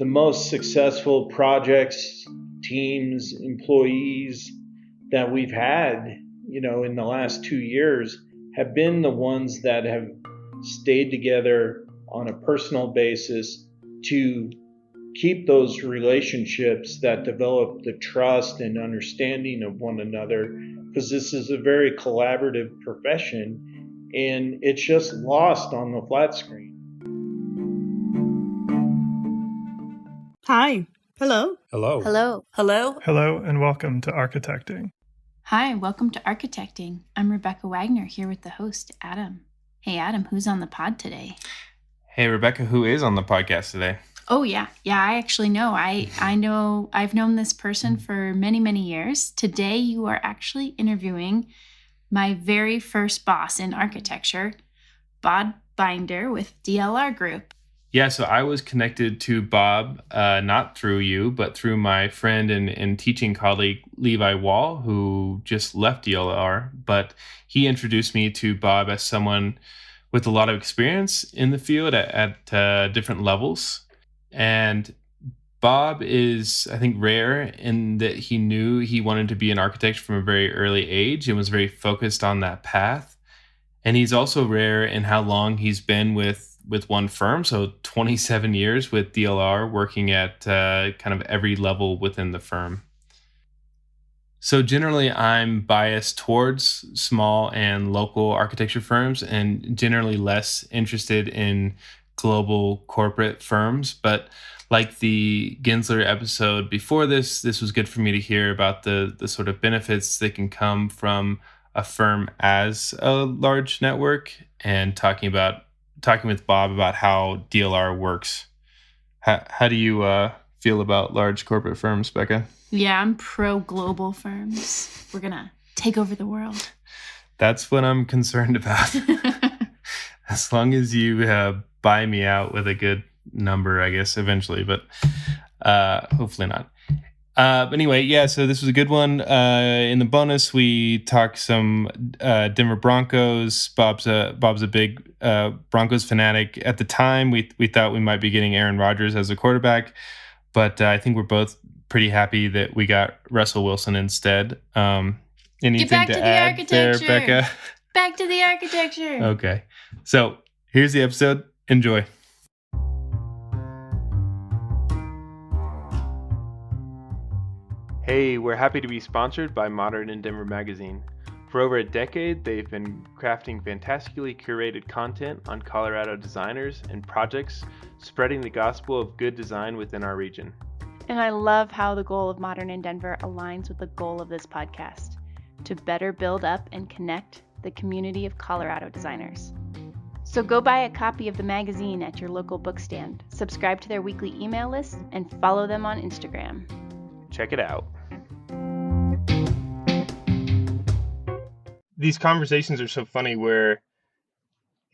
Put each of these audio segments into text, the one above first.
the most successful projects, teams, employees that we've had, in the last 2 years have been the ones that have stayed together on a personal basis to keep those relationships that develop the trust and understanding of one another, because this is a very collaborative profession and it's just lost on the flat screen. Hi. Hello. Hello. Hello. Hello. Hello and welcome to Architecting. Hi, welcome to Architecting. I'm Rebecca Wagner here with the host, Adam. Hey, Adam, who's on the pod today? Hey, Rebecca, who is on the podcast today? Oh, yeah, I actually know. I know I've known this person for many, many years. Today, you are actually interviewing my very first boss in architecture, Bob Binder with DLR Group. Yeah, so I was connected to Bob, not through you, but through my friend and teaching colleague, Levi Wall, who just left DLR. But he introduced me to Bob as someone with a lot of experience in the field at different levels. And Bob is, I think, rare in that he knew he wanted to be an architect from a very early age and was very focused on that path. And he's also rare in how long he's been with one firm. So 27 years with DLR, working at kind of every level within the firm. So generally, I'm biased towards small and local architecture firms and generally less interested in global corporate firms. But like the Gensler episode before this was good for me to hear about the sort of benefits that can come from a firm as a large network, and talking with Bob about how DLR works. How do you feel about large corporate firms, Becca? Yeah, I'm pro global firms. We're going to take over the world. That's what I'm concerned about. As long as you buy me out with a good number, I guess, eventually, but hopefully not. But anyway, yeah, so this was a good one. In the bonus, we talked some Denver Broncos. Bob's a big Broncos fanatic. At the time, we thought we might be getting Aaron Rodgers as a quarterback, but I think we're both pretty happy that we got Russel Wilson instead. Anything to add there, Becca? Back to the architecture. Okay, so here's the episode. Enjoy. Hey, we're happy to be sponsored by Modern in Denver magazine. For over a decade, they've been crafting fantastically curated content on Colorado designers and projects, spreading the gospel of good design within our region. And I love how the goal of Modern in Denver aligns with the goal of this podcast, to better build up and connect the community of Colorado designers. So go buy a copy of the magazine at your local bookstand, subscribe to their weekly email list, and follow them on Instagram. Check it out. These conversations are so funny where,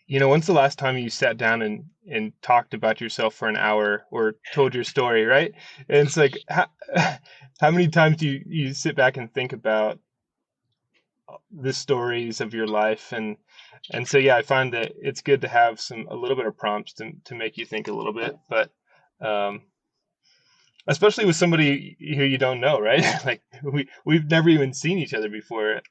when's the last time you sat down and talked about yourself for an hour or told your story, right? And it's like, how many times do you sit back and think about the stories of your life? And so, yeah, I find that it's good to have a little bit of prompts to make you think a little bit, but especially with somebody who you don't know, right? Like we've never even seen each other before.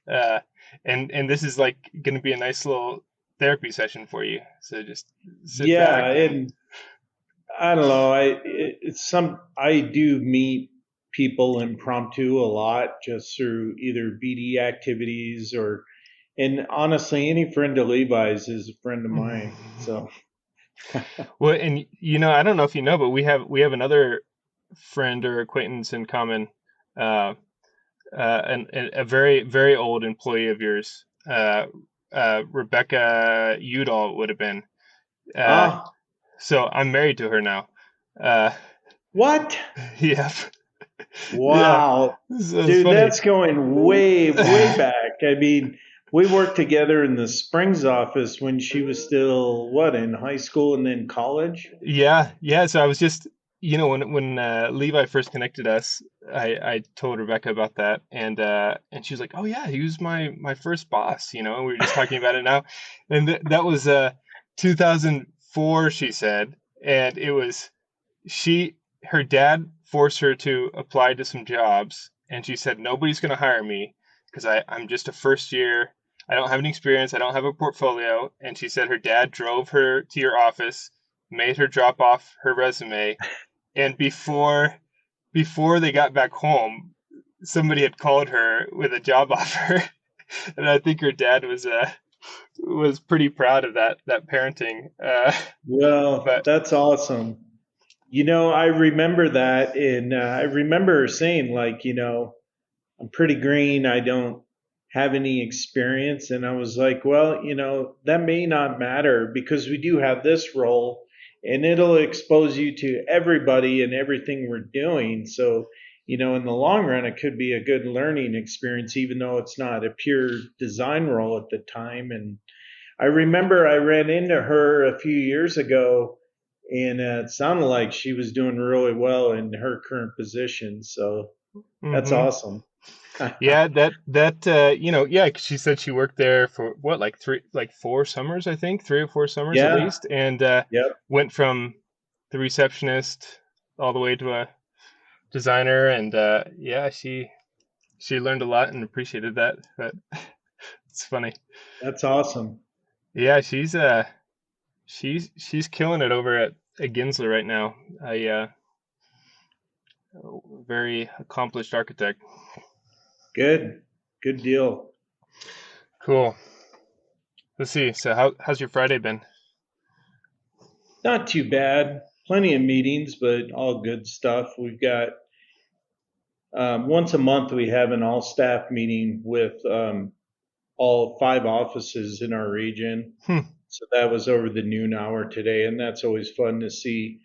And this is like going to be a nice little therapy session for you. So just sit back. And I don't know. I do meet people impromptu a lot just through either BD activities and honestly, any friend of Levi's is a friend of mine. So. Well, and I don't know if you know, but we have another friend or acquaintance in common, and a very, very old employee of yours, Rebecca Udall would have been. So I'm married to her now. What? Yeah. Wow. Yeah. Dude, funny. That's going way, way back. I mean, we worked together in the Springs office when she was still, in high school and then college? Yeah. So I was just, when Levi first connected us, I told Rebecca about that, and she was like, "Oh yeah, he was my first boss." We were just talking about it now, and that was 2004, she said, and it was she her dad forced her to apply to some jobs, and she said, nobody's going to hire me because I'm just a first year. I don't have any experience. I don't have a portfolio. And she said her dad drove her to your office, made her drop off her resume. And before they got back home, somebody had called her with a job offer. And I think her dad was pretty proud of that parenting. Well, But that's awesome. I remember that, and I remember her saying, like, I'm pretty green. I don't have any experience. And I was like, well, that may not matter because we do have this role and it'll expose you to everybody and everything we're doing. So, in the long run, it could be a good learning experience, even though it's not a pure design role at the time. And I remember I ran into her a few years ago, and it sounded like she was doing really well in her current position. So that's mhm. awesome. Yeah, yeah, 'cause she said she worked there for what, like 4 summers, I think, 3 or 4 summers at Yeah. least, and Yep. went from the receptionist all the way to a designer, and yeah, she learned a lot and appreciated that. But it's funny. That's awesome. Yeah, she's killing it over at Ginsler right now. A very accomplished architect. Good. Good deal. Cool. Let's see. So how's your Friday been? Not too bad. Plenty of meetings, but all good stuff. We've got once a month we have an all staff meeting with all 5 offices in our region. Hmm. So that was over the noon hour today, and that's always fun to see,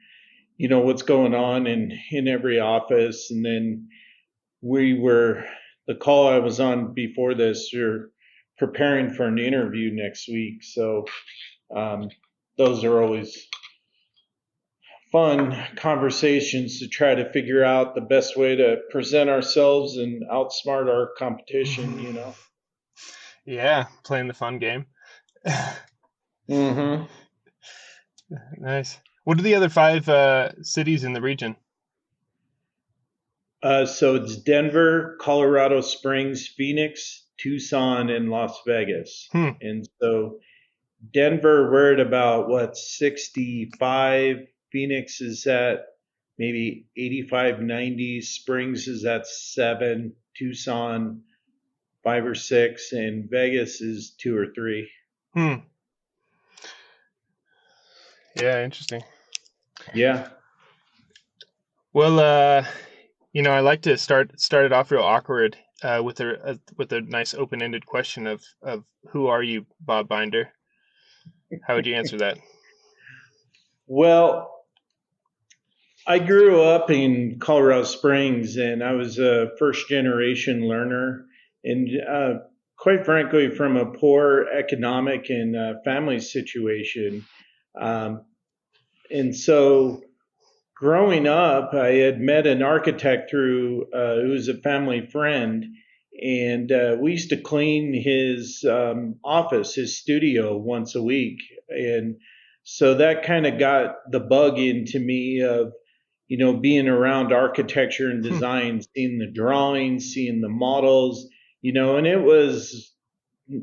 what's going on in every office. And then the call I was on before this, you're preparing for an interview next week. So those are always fun conversations to try to figure out the best way to present ourselves and outsmart our competition. Yeah, playing the fun game. Mm-hmm. Nice. What are the other 5 cities in the region? So it's Denver, Colorado Springs, Phoenix, Tucson, and Las Vegas. Hmm. And so Denver, we're at about 65. Phoenix is at maybe 85, 90. Springs is at 7. Tucson, 5 or 6. And Vegas is 2 or 3. Hmm. Yeah, interesting. Yeah. Well, I like to start it off real awkward with a nice open-ended question of who are you, Bob Binder? How would you answer that? Well, I grew up in Colorado Springs, and I was a first generation learner, and quite frankly, from a poor economic and family situation. And so growing up, I had met an architect who was a family friend, and we used to clean his office, his studio, once a week. And so that kind of got the bug into me of, being around architecture and design, seeing the drawings, seeing the models, and it was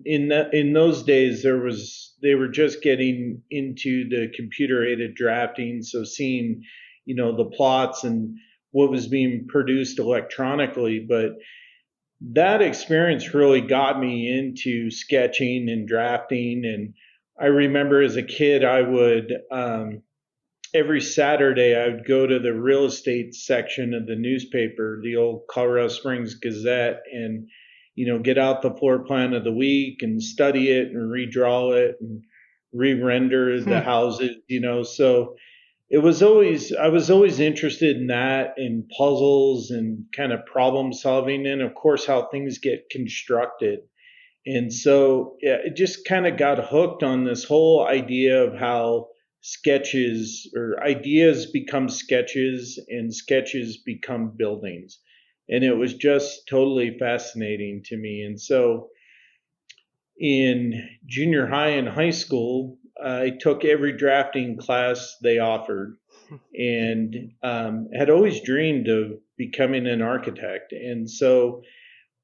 in those days they were just getting into the computer aided drafting, so seeing the plots and what was being produced electronically. But that experience really got me into sketching and drafting. And I remember as a kid, I would every Saturday I would go to the real estate section of the newspaper, the old Colorado Springs Gazette, and get out the floor plan of the week and study it and redraw it and re-render the houses. So I was always interested in that, in puzzles and kind of problem solving, and of course how things get constructed. And so it just kind of got hooked on this whole idea of how sketches or ideas become sketches and sketches become buildings. And it was just totally fascinating to me. And so in junior high and high school, I took every drafting class they offered. and had always dreamed of becoming an architect. And so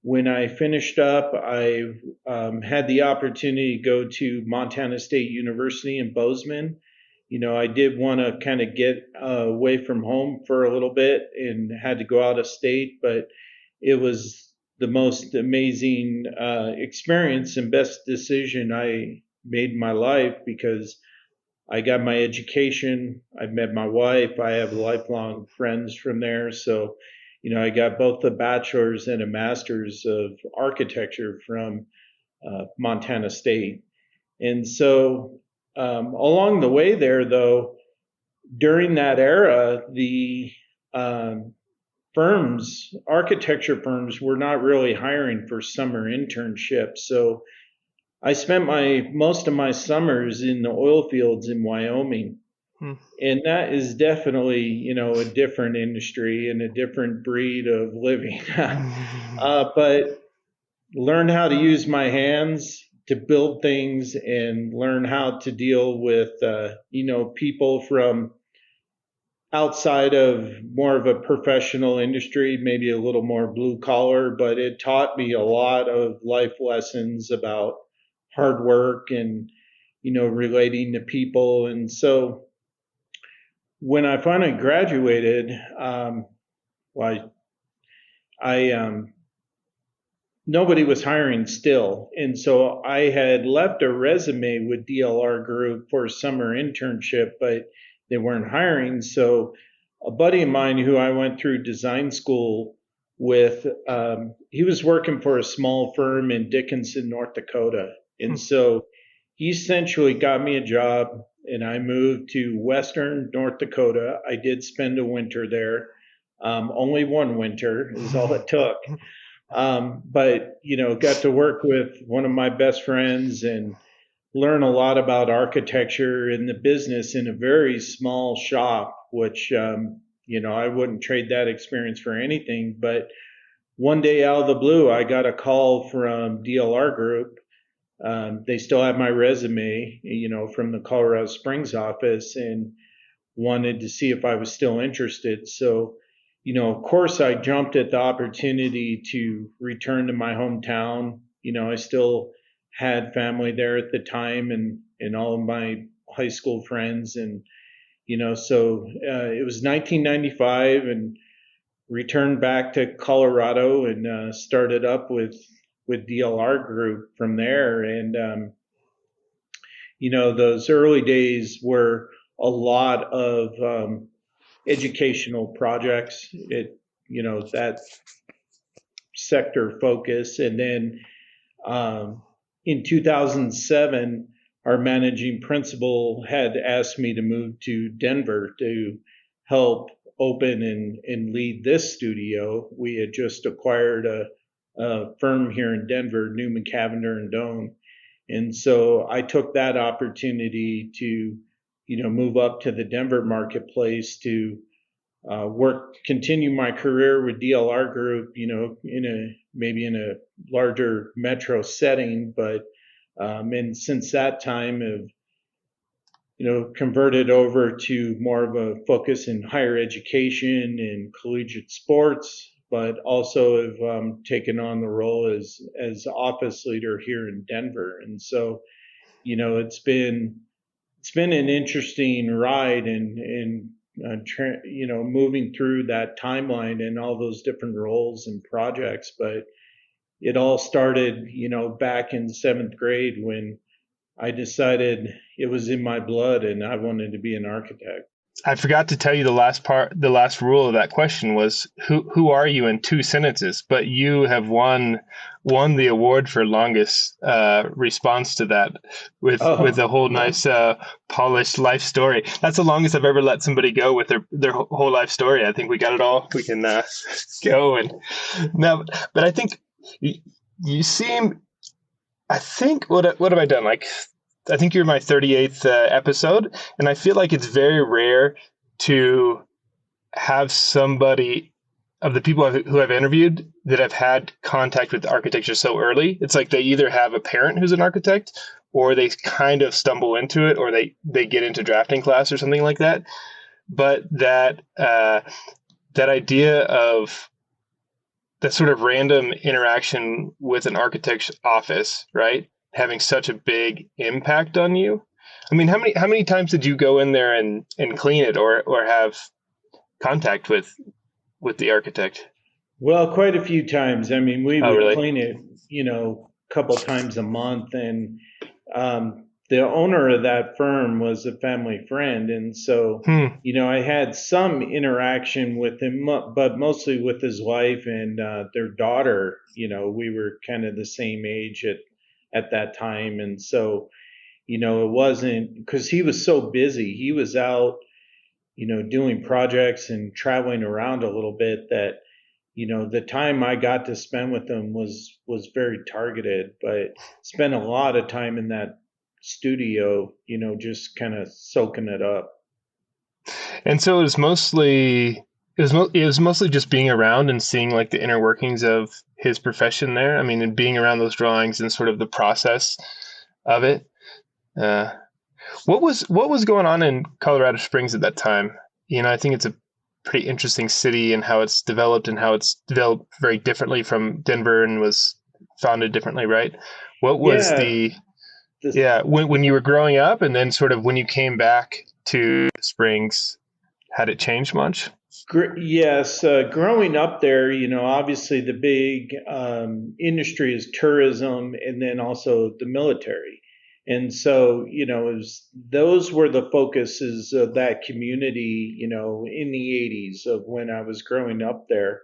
when I finished up, I had the opportunity to go to Montana State University in Bozeman. I did want to kind of get away from home for a little bit and had to go out of state, but it was the most amazing experience and best decision I made in my life, because I got my education. I met my wife. I have lifelong friends from there. So, I got both a bachelor's and a master's of architecture from Montana State. And so along the way there, though, during that era, the architecture firms were not really hiring for summer internships. So I spent most of my summers in the oil fields in Wyoming. And that is definitely, a different industry and a different breed of living. But learn how to use my hands to build things and learn how to deal with, people from outside of more of a professional industry, maybe a little more blue collar, but it taught me a lot of life lessons about hard work and, relating to people. And so when I finally graduated, nobody was hiring still. And so I had left a resume with DLR Group for a summer internship, but they weren't hiring. So a buddy of mine who I went through design school with, he was working for a small firm in Dickinson, North Dakota. And so he essentially got me a job, and I moved to Western North Dakota. I did spend a winter there. Only one winter is all it took. But, got to work with one of my best friends and learn a lot about architecture and the business in a very small shop, which, I wouldn't trade that experience for anything. But one day out of the blue, I got a call from DLR Group. They still have my resume, from the Colorado Springs office, and wanted to see if I was still interested. So, of course, I jumped at the opportunity to return to my hometown. I still had family there at the time, and all of my high school friends. And, so it was 1995, and returned back to Colorado and started up with DLR Group from there. And, those early days were a lot of educational projects, that sector focus. And then in 2007, our managing principal had asked me to move to Denver to help open and lead this studio. We had just acquired a firm here in Denver, Newman, Cavender and Doan. And so I took that opportunity to, move up to the Denver marketplace to continue my career with DLR Group, maybe in a larger metro setting, but and since that time have, converted over to more of a focus in higher education and collegiate sports, but also have taken on the role as office leader here in Denver. And so, it's been an interesting ride and moving through that timeline and all those different roles and projects. But it all started, back in 7th grade when I decided it was in my blood and I wanted to be an architect. I forgot to tell you the last rule of that question was who are you in 2 sentences, but you have won the award for longest response to that with a whole nice polished life story. That's the longest I've ever let somebody go with their whole life story. I think we got it all. We can go and now, but I think you seem. I think what have I done? I think you're my 38th episode, and I feel like it's very rare to have somebody of the people who I've interviewed that have had contact with architecture so early. It's like they either have a parent who's an architect, or they kind of stumble into it, or they get into drafting class or something like that. but that idea of that sort of random interaction with an architect's office, right, having such a big impact on you. I mean, how many times did you go in there and clean it or have contact with the architect? Well, quite a few times. I mean, we Oh, would really? clean it, a couple times a month, and the owner of that firm was a family friend, and so Hmm. I had some interaction with him, but mostly with his wife and their daughter. We were kind of the same age at that time, and so it wasn't because he was so busy. He was out, doing projects and traveling around a little bit that the time I got to spend with him was very targeted, but spent a lot of time in that studio, just kind of soaking it up. And so it was mostly just being around and seeing like the inner workings of his profession there. I mean, and being around those drawings and sort of the process of it. Uh, what was going on in Colorado Springs at that time? I think it's a pretty interesting city and how it's developed developed very differently from Denver and was founded differently, right? What was Yeah, this, when you were growing up and then sort of when you came back to Springs, had it changed much? yes, growing up there, obviously the big industry is tourism and then also the military. And so, those were the focuses of that community, in the 80s of when I was growing up there.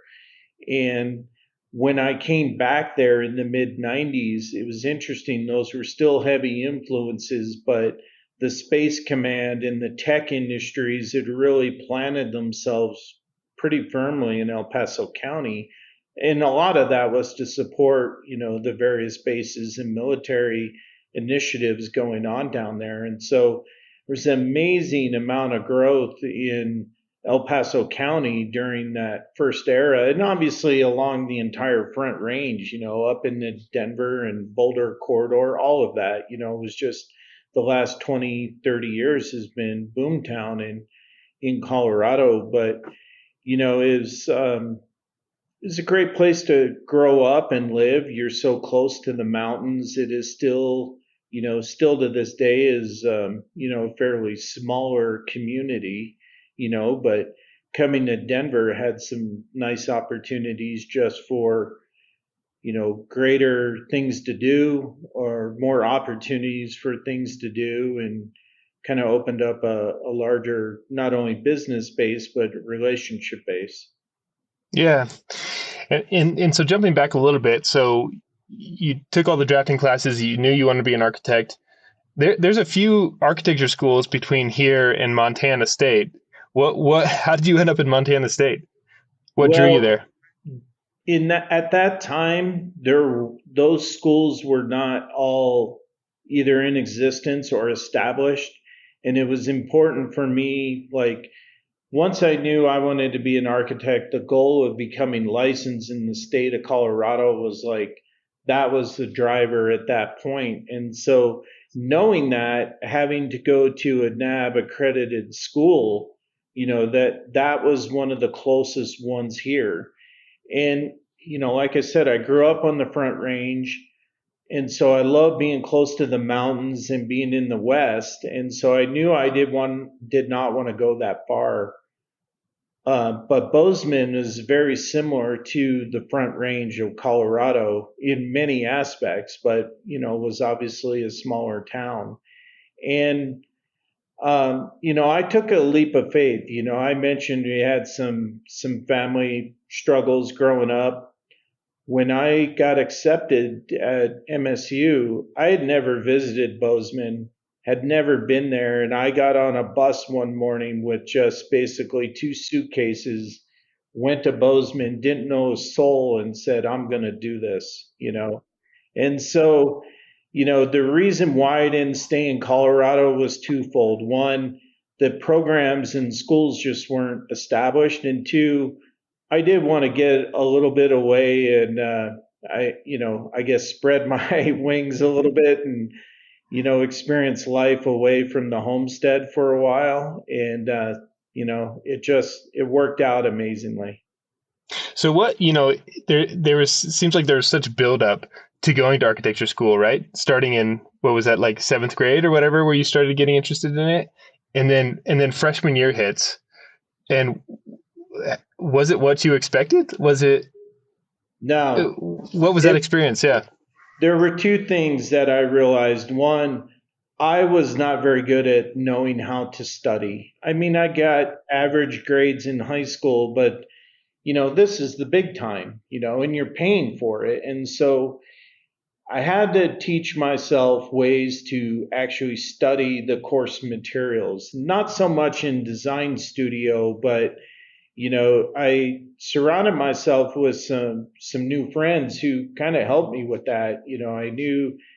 And when I came back there in the mid 90s, it was interesting. Those were still heavy influences, but the Space Command and the tech industries had really planted themselves pretty firmly in El Paso County. And a lot of that was to support, the various bases and military initiatives going on down there. And so there's an amazing amount of growth in El Paso County during that first era, and obviously along the entire Front Range, up in the Denver and Boulder corridor, all of that, was just the last 20, 30 years has been boomtown in Colorado. But, it's a great place to grow up and live. You're so close to the mountains. It is still, still to this day is, a fairly smaller community, but coming to Denver had some nice opportunities just for, greater things to do or more opportunities for things to do and kind of opened up a larger, not only business base, but relationship base. Yeah. And so jumping back a little bit, so you took all the drafting classes, you knew you wanted to be an architect. There's a few architecture schools between here and Montana State. How did you end up in Montana State? What drew you Well, there? at that time, those schools were not all either in existence or established, and it was important for me, like once I knew I wanted to be an architect, the goal of becoming licensed in the state of Colorado was like that was the driver at that point. And so knowing that, having to go to a NAB accredited school, that was one of the closest ones here. And like I said, I grew up on the Front Range. And so I love being close to the mountains and being in the West. And so I knew I did not want to go that far. But Bozeman is very similar to the Front Range of Colorado in many aspects, but was obviously a smaller town. And I took a leap of faith. I mentioned we had some family struggles growing up. When I got accepted at MSU, I had never visited Bozeman, had never been there, and I got on a bus one morning with just basically two suitcases, went to Bozeman, didn't know a soul, and said, I'm going to do this. And so, the reason why I didn't stay in Colorado was twofold. One, the programs and schools just weren't established, and two, I did want to get a little bit away and I guess spread my wings a little bit and experience life away from the homestead for a while. And it worked out amazingly. So what, there was, seems like there was such buildup to going to architecture school, right? Starting in, what was that, like seventh grade or whatever, where you started getting interested in it. And then freshman year hits. And was it what you expected? No, What was that experience? Yeah. there were two things that I realized. One, I was not very good at knowing how to study. I mean, I got average grades in high school, but this is the big time, and you're paying for it. And so I had to teach myself ways to actually study the course materials, not so much in design studio, but I surrounded myself with some new friends who kind of helped me with that. I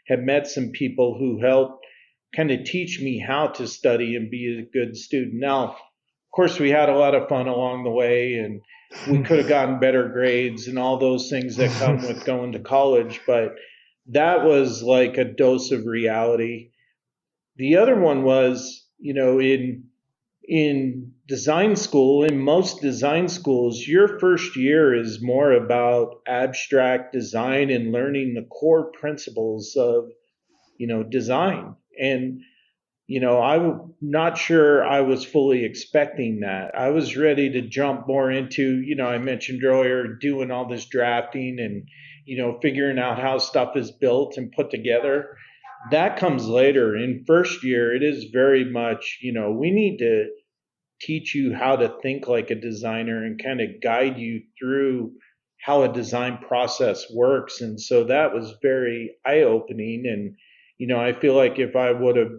had met some people who helped kind of teach me how to study and be a good student. Now, of course, we had a lot of fun along the way, and we could have gotten better grades and all those things that come with going to college, but that was like a dose of reality. The other one was, in design school, in most design schools, your first year is more about abstract design and learning the core principles of, design. And, I'm not sure I was fully expecting that. I was ready to jump more into, I mentioned earlier, doing all this drafting and, figuring out how stuff is built and put together. That comes later. In first year, it is very much, we need to teach you how to think like a designer and kind of guide you through how a design process works. And so that was very eye opening. And, I feel like if I would have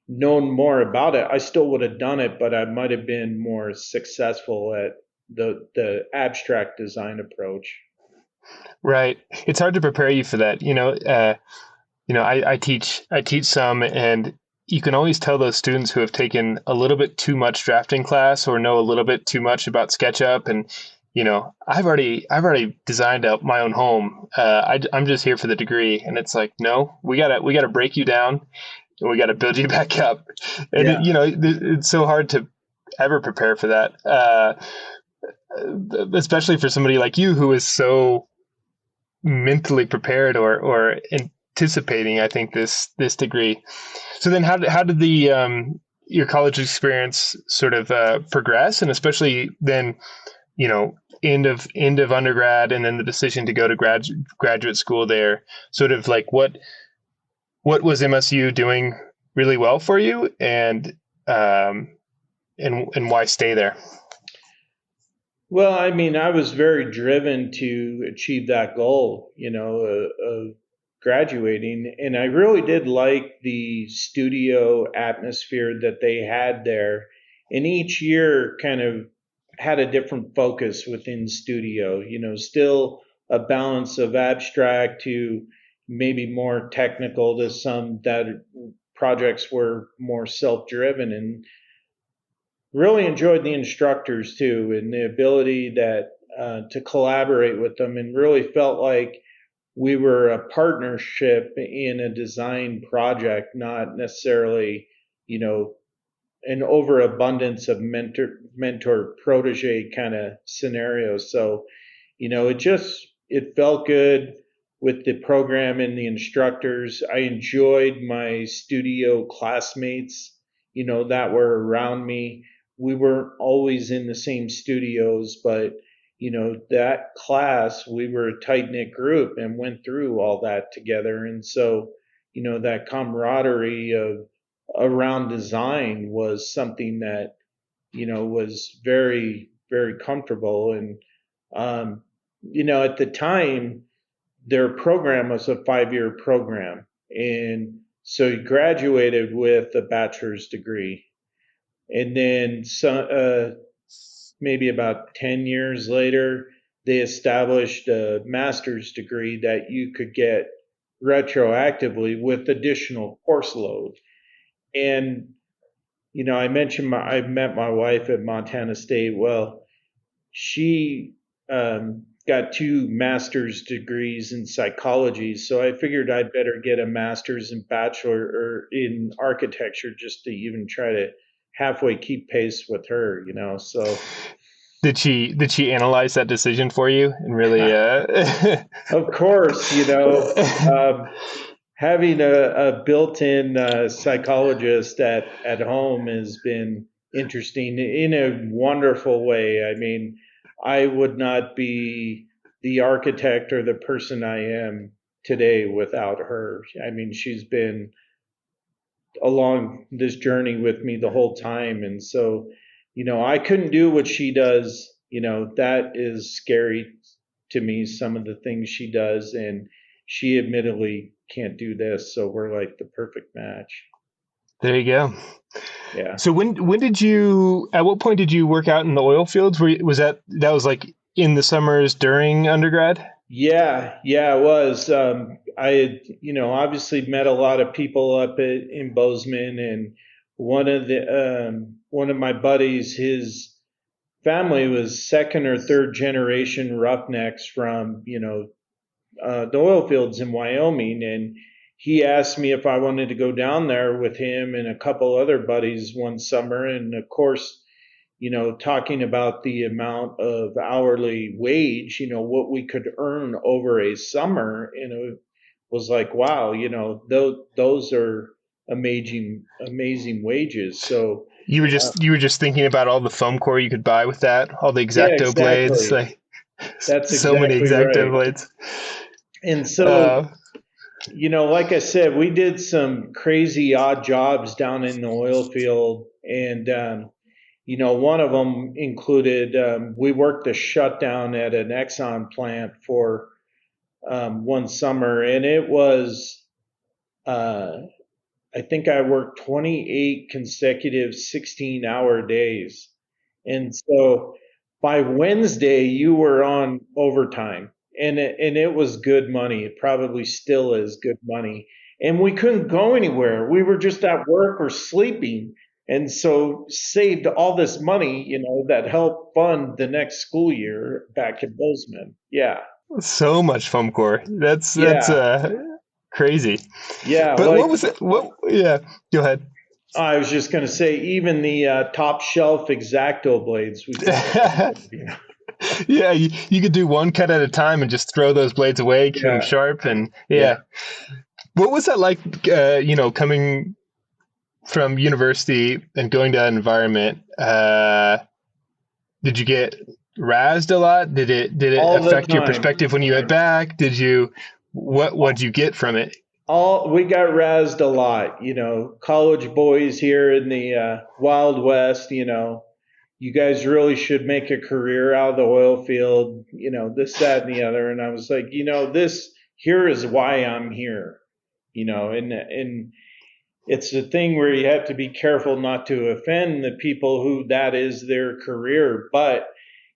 known more about it, I still would have done it, but I might have been more successful at the abstract design approach. Right. It's hard to prepare you for that. I teach some, and you can always tell those students who have taken a little bit too much drafting class or know a little bit too much about SketchUp. And, I've already designed out my own home. I'm just here for the degree. And it's like, no, we gotta break you down and we gotta build you back up. And Yeah. it's so hard to ever prepare for that. Especially for somebody like you who is so mentally prepared or anticipating, I think, this degree. So then how did the your college experience sort of progress, and especially then, end of undergrad and then the decision to go to graduate school there, sort of like what was MSU doing really well for you, and why stay there? Well, I mean, I was very driven to achieve that goal, of graduating. And I really did like the studio atmosphere that they had there. And each year kind of had a different focus within studio, still a balance of abstract to maybe more technical to some that projects were more self driven. And really enjoyed the instructors too, and the ability that to collaborate with them, and really felt like we were a partnership in a design project, not necessarily, you know, an overabundance of mentor protege kind of scenarios. So, it felt good with the program and the instructors. I enjoyed my studio classmates, that were around me. We weren't always in the same studios, but that class, we were a tight knit group and went through all that together. And so, that camaraderie of around design was something that, was very, very comfortable. And, at the time, their program was a 5-year program. And so he graduated with a bachelor's degree. And then maybe about 10 years later, they established a master's degree that you could get retroactively with additional course load. And, I mentioned I met my wife at Montana State. Well, she got 2 master's degrees in psychology. So I figured I'd better get a master's and bachelor or in architecture just to even try to halfway keep pace with her, so. Did she analyze that decision for you and really Of course, having a built-in psychologist at home has been interesting in a wonderful way. I mean, I would not be the architect or the person I am today without her. I mean, she's been along this journey with me the whole time. And so, I couldn't do what she does. That is scary to me, some of the things she does. And she admittedly can't do this. So we're like the perfect match. There you go. Yeah. So at what point did you work out in the oil fields? That was like in the summers during undergrad? Yeah, it was. I had, obviously met a lot of people up in Bozeman, and one of my buddies, his family was second or third generation roughnecks from, the oil fields in Wyoming, and he asked me if I wanted to go down there with him and a couple other buddies one summer, and of course, talking about the amount of hourly wage, what we could earn over a summer, and it was like, wow, those are amazing wages. So you were just thinking about all the foam core you could buy with that, all the yeah, X-Acto blades, exactly. like That's so many exactly X-Acto right. blades. And so, like I said, we did some crazy odd jobs down in the oil field, and one of them included we worked a shutdown at an Exxon plant for one summer, and it was, I think I worked 28 consecutive 16-hour days. And so by Wednesday, you were on overtime, and it was good money. It probably still is good money. And we couldn't go anywhere. We were just at work or sleeping. And so saved all this money, that helped fund the next school year back in Bozeman. Yeah. So much foam core. That's Yeah. crazy. Yeah. But Like, what was it? Yeah, go ahead. I was just going to say, even the top shelf X-Acto blades. Yeah, you could do one cut at a time and just throw those blades away, keep them sharp, and yeah. What was that like? Coming from university and going to that environment. Did you get razzed a lot? Did it affect your perspective when you went back? What'd you get from it? We got razzed a lot, college boys here in the Wild West, you guys really should make a career out of the oil field, this, that, and the other. And I was like, this here is why I'm here, and it's a thing where you have to be careful not to offend the people who that is their career. But,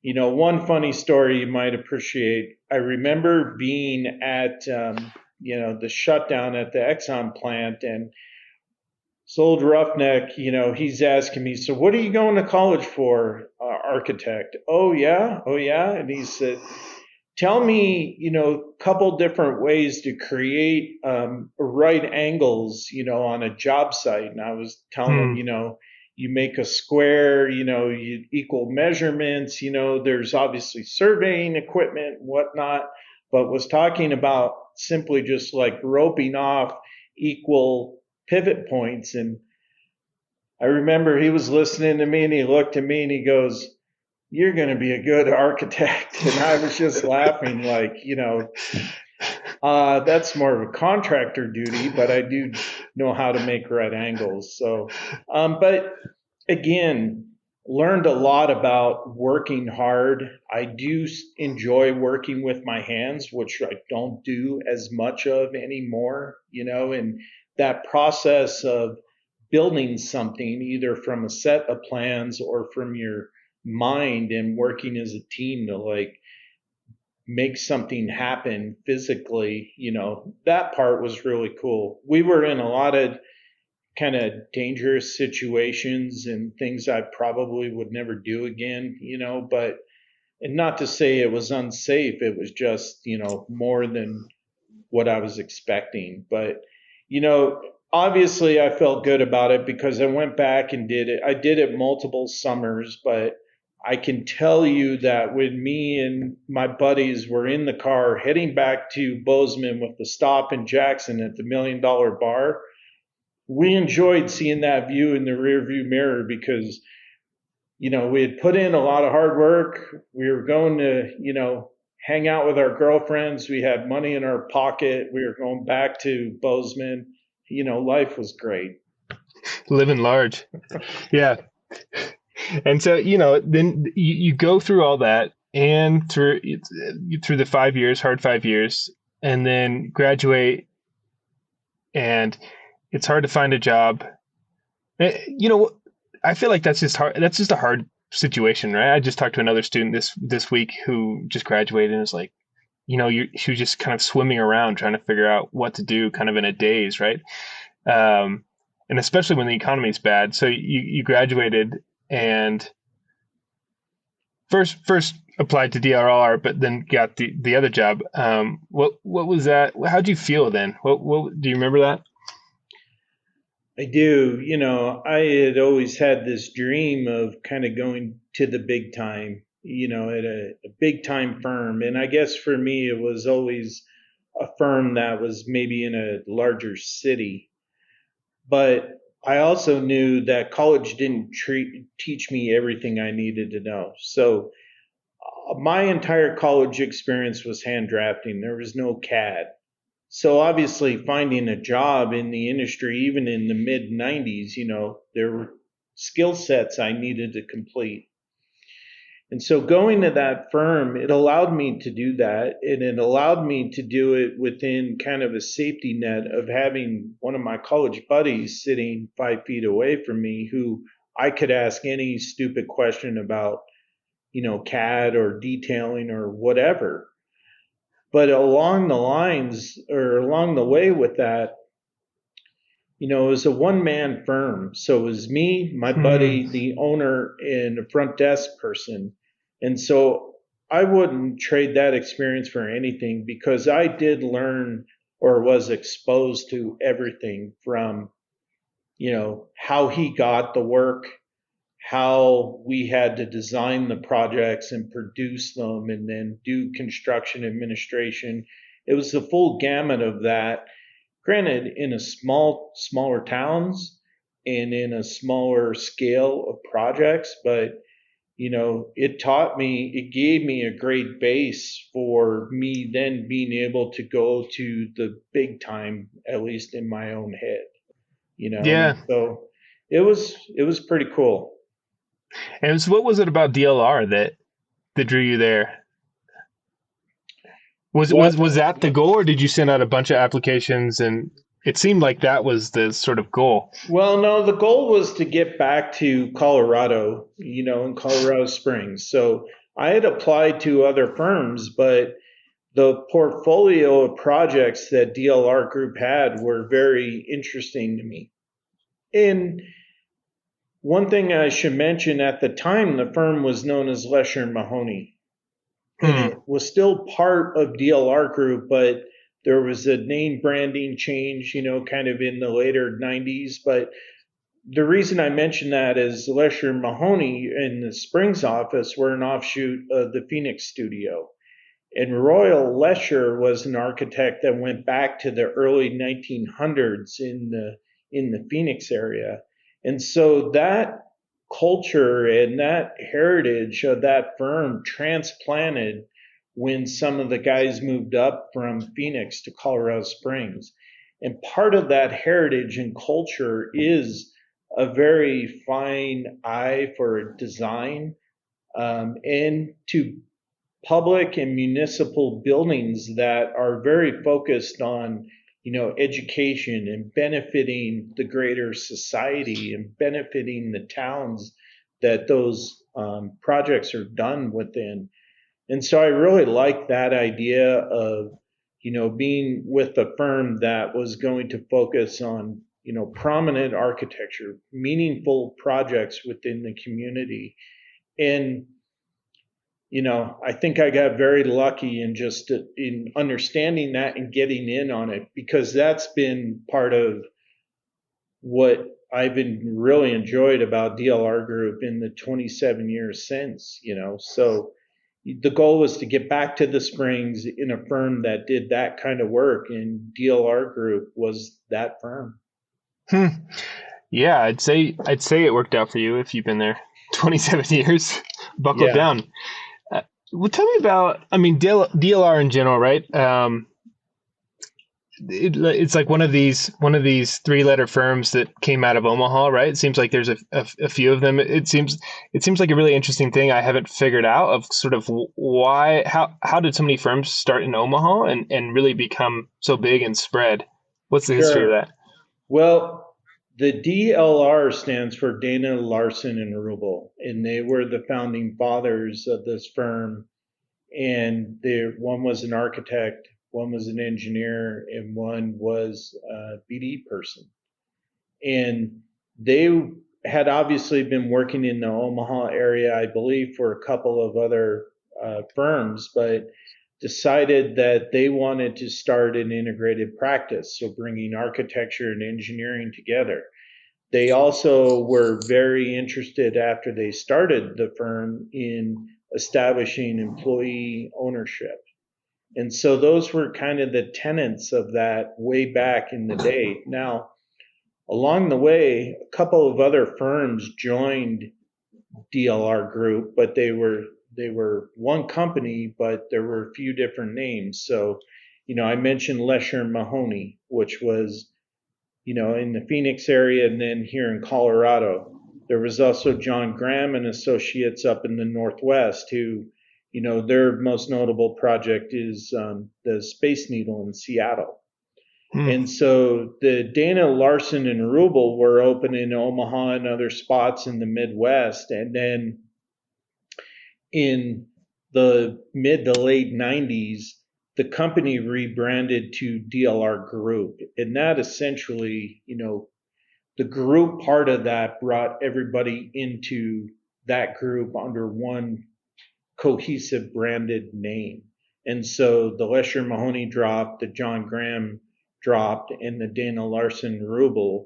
one funny story you might appreciate. I remember being at, the shutdown at the Exxon plant, and this old roughneck, he's asking me, so what are you going to college for, architect? Oh, yeah. And he said, tell me, a couple different ways to create right angles, on a job site. And I was telling him, you make a square, you equal measurements, there's obviously surveying equipment and whatnot, but was talking about simply just like roping off equal pivot points. And I remember he was listening to me, and he looked at me and he goes, you're going to be a good architect. And I was just laughing like, that's more of a contractor duty, but I do know how to make right angles. So, but again, learned a lot about working hard. I do enjoy working with my hands, which I don't do as much of anymore, and that process of building something either from a set of plans or from your mind and working as a team to like make something happen physically, that part was really cool. We were in a lot of kind of dangerous situations and things I probably would never do again, but, and not to say it was unsafe, it was just, more than what I was expecting. But, obviously I felt good about it because I went back and did it. I did it multiple summers, but I can tell you that when me and my buddies were in the car heading back to Bozeman with the stop in Jackson at the $1 Million Bar, we enjoyed seeing that view in the rearview mirror because, we had put in a lot of hard work. We were going to, hang out with our girlfriends. We had money in our pocket. We were going back to Bozeman. Life was great. Living large. Yeah. And so, then you go through all that and through the 5 years, hard 5 years, and then graduate, and it's hard to find a job. I feel like that's just hard. That's just a hard situation, right? I just talked to another student this week who just graduated and was like, she was just kind of swimming around trying to figure out what to do, kind of in a daze, right? And especially when the economy is bad. So you graduated and first applied to DLR, but then got the other job. What was that? How'd you feel then? What do you remember that? I do. I had always had this dream of kind of going to the big time, at a big time firm. And I guess for me, it was always a firm that was maybe in a larger city. But I also knew that college didn't teach me everything I needed to know. So my entire college experience was hand drafting. There was no CAD. So obviously finding a job in the industry, even in the mid 90s, there were skill sets I needed to complete. And so going to that firm, it allowed me to do that. And it allowed me to do it within kind of a safety net of having one of my college buddies sitting 5 feet away from me who I could ask any stupid question about, CAD or detailing or whatever. But along the way with that, it was a one-man firm. So it was me, my buddy, the owner, and a front desk person. And so I wouldn't trade that experience for anything because I did learn or was exposed to everything from, how he got the work, how we had to design the projects and produce them and then do construction administration. It was the full gamut of that. Granted, in smaller towns and in a smaller scale of projects, but it gave me a great base for me then being able to go to the big time, at least in my own head, Yeah. So it was pretty cool. And so what was it about DLR that drew you there? Was that the goal, or did you send out a bunch of applications and it seemed like that was the sort of goal? Well, no, the goal was to get back to Colorado, in Colorado Springs. So I had applied to other firms, but the portfolio of projects that DLR Group had were very interesting to me. And one thing I should mention, at the time, the firm was known as Lesher & Mahoney. And it was still part of DLR Group, but there was a name branding change, kind of in the later 90s. But the reason I mention that is Lesher & Mahoney in the Springs office were an offshoot of the Phoenix studio. And Royal Lesher was an architect that went back to the early 1900s in the Phoenix area. And so that culture and that heritage of that firm transplanted when some of the guys moved up from Phoenix to Colorado Springs. And part of that heritage and culture is a very fine eye for design, and to public and municipal buildings that are very focused on education and benefiting the greater society and benefiting the towns that those projects are done within. And so I really like that idea of, being with a firm that was going to focus on, prominent architecture, meaningful projects within the community. And I think I got very lucky in understanding that and getting in on it, because that's been part of what I've been really enjoyed about DLR Group in the 27 years since, So the goal was to get back to the Springs in a firm that did that kind of work, and DLR Group was that firm. Yeah, I'd say it worked out for you if you've been there 27 years. Buckled down. Well, tell me about, DLR in general, right? It's like one of these 3-letter firms that came out of Omaha, right? It seems like there's a few of them. It seems like a really interesting thing I haven't figured out of sort of how did so many firms start in Omaha and really become so big and spread? What's the history of that? Well, the DLR stands for Dana Larson and Rubel, and they were the founding fathers of this firm. And one was an architect, one was an engineer, and one was a BD person. And they had obviously been working in the Omaha area, I believe, for a couple of other firms, but decided that they wanted to start an integrated practice, so bringing architecture and engineering together. They also were very interested after they started the firm in establishing employee ownership. And so those were kind of the tenets of that way back in the day. Now, along the way, a couple of other firms joined DLR Group, but they were one company, but there were a few different names. So, I mentioned Lesher Mahoney, which was, in the Phoenix area, and then here in Colorado. There was also John Graham and Associates up in the Northwest who, their most notable project is the Space Needle in Seattle. And so the Dana Larson and Rubel were open in Omaha and other spots in the Midwest. And then in the mid to late 90s, the company rebranded to DLR Group. And that essentially, the group part of that brought everybody into that group under one cohesive branded name. And so the Lesher Mahoney dropped, the John Graham dropped, and the Dana Larson Rubel,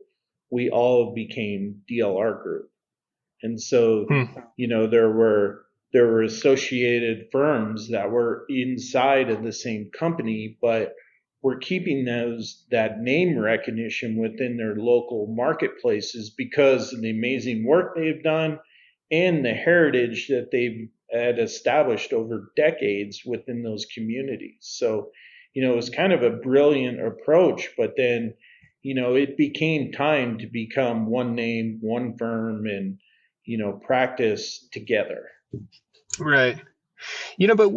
we all became DLR Group. And so, there were associated firms that were inside of the same company, but were keeping that name recognition within their local marketplaces because of the amazing work they've done and the heritage that they've had established over decades within those communities. So, it was kind of a brilliant approach, but then, it became time to become one name, one firm, and, practice together. Right. But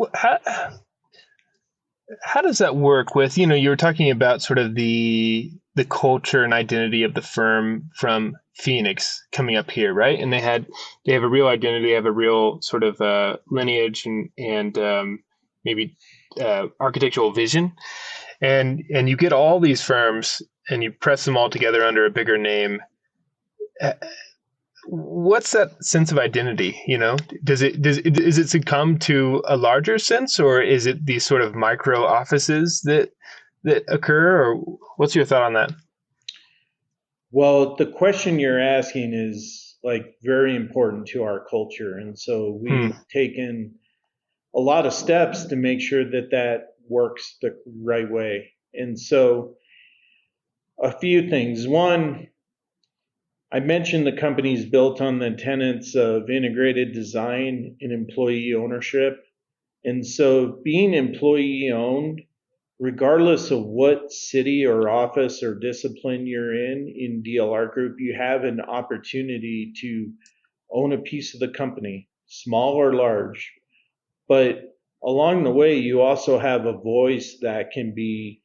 how does that work with, you were talking about sort of the culture and identity of the firm from Phoenix coming up here, right? And they have a real identity, they have a real sort of lineage and maybe architectural vision. And you get all these firms and you press them all together under a bigger name. What's that sense of identity? Does it succumb to a larger sense, or is it these sort of micro offices that occur, or what's your thought on that? Well, the question you're asking is very important to our culture. And so we've taken a lot of steps to make sure that works the right way. And so a few things. One, I mentioned the company's built on the tenets of integrated design and employee ownership. And so being employee owned, regardless of what city or office or discipline you're in DLR Group, you have an opportunity to own a piece of the company, small or large. But along the way, you also have a voice that can be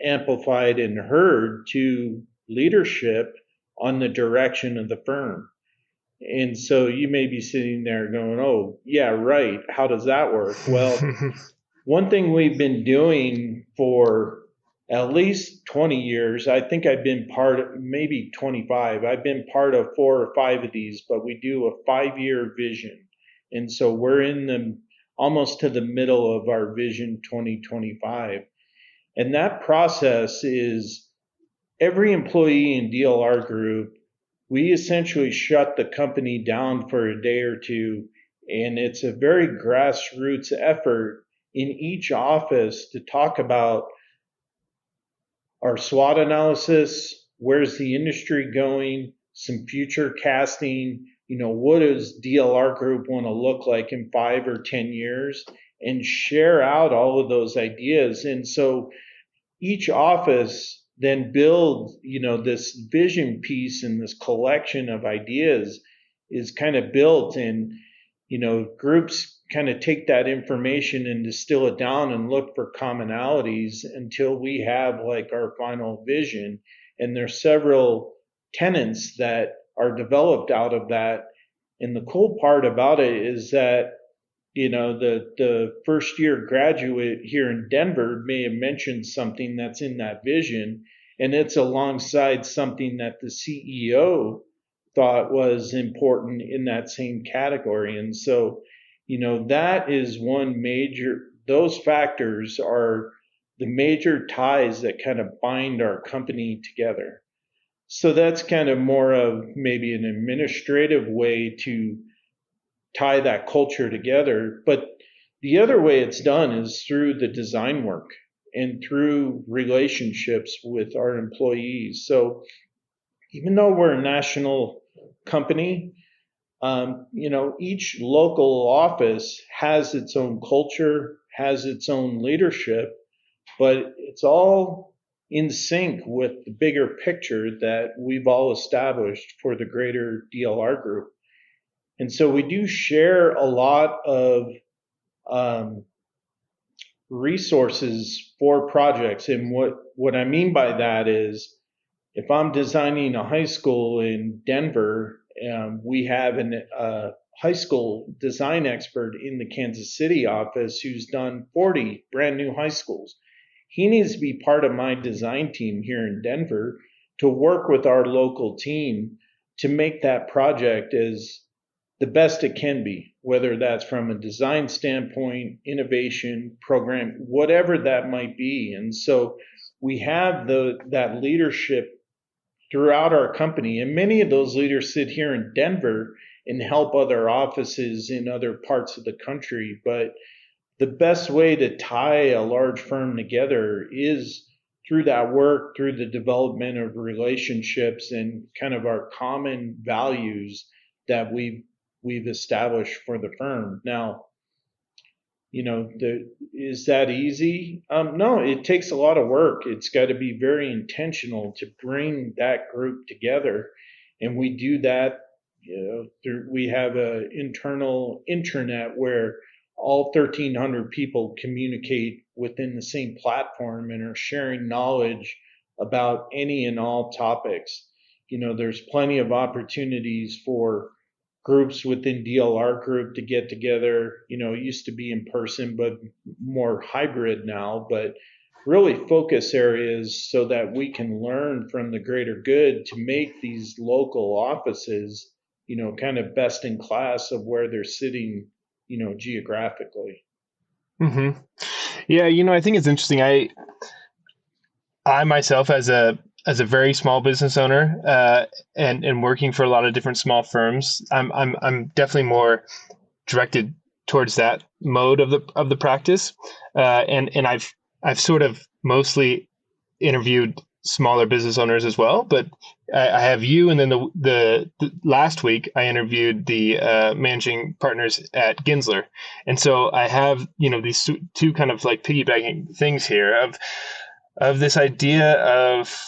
amplified and heard to leadership on the direction of the firm. And so you may be sitting there going, oh, yeah, right. How does that work? Well, one thing we've been doing for at least 20 years, I think I've been maybe 25. I've been part of 4 or 5 of these, but we do a 5-year vision. And so we're almost to the middle of our vision 2025. And that process is every employee in DLR Group, we essentially shut the company down for a day or two. And it's a very grassroots effort in each office to talk about our SWOT analysis, where's the industry going, some future casting, what does DLR Group want to look like in 5 or 10 years, and share out all of those ideas. And so each office then build, this vision piece and this collection of ideas is kind of built, and, groups kind of take that information and distill it down and look for commonalities until we have like our final vision. And there's several tenets that are developed out of that. And the cool part about it is that, the first year graduate here in Denver may have mentioned something that's in that vision, and it's alongside something that the CEO thought was important in that same category. And so, that is those factors are the major ties that kind of bind our company together. So that's kind of more of maybe an administrative way to tie that culture together. But the other way it's done is through the design work and through relationships with our employees. So even though we're a national company, each local office has its own culture, has its own leadership, but it's all in sync with the bigger picture that we've all established for the greater DLR Group. And so we do share a lot of resources for projects. And what I mean by that is, if I'm designing a high school in Denver, we have a high school design expert in the Kansas City office who's done 40 brand new high schools. He needs to be part of my design team here in Denver to work with our local team to make that project as the best it can be, whether that's from a design standpoint, innovation, program, whatever that might be. And so we have that leadership throughout our company. And many of those leaders sit here in Denver and help other offices in other parts of the country. But the best way to tie a large firm together is through that work, through the development of relationships and kind of our common values that we've established for the firm. Now, is that easy? No, it takes a lot of work. It's got to be very intentional to bring that group together. And we do that, we have an internal intranet where all 1,300 people communicate within the same platform and are sharing knowledge about any and all topics. There's plenty of opportunities for groups within DLR Group to get together. It used to be in person, but more hybrid now, but really focus areas so that we can learn from the greater good to make these local offices, kind of best in class of where they're sitting, geographically. Mm-hmm. Yeah, I think it's interesting. I myself, as a very small business owner, and working for a lot of different small firms, I'm definitely more directed towards that mode of the practice. And I've sort of mostly interviewed smaller business owners as well, but I have you, and then the last week I interviewed the managing partners at Ginsler, and so I have these two kind of like piggybacking things here of this idea of,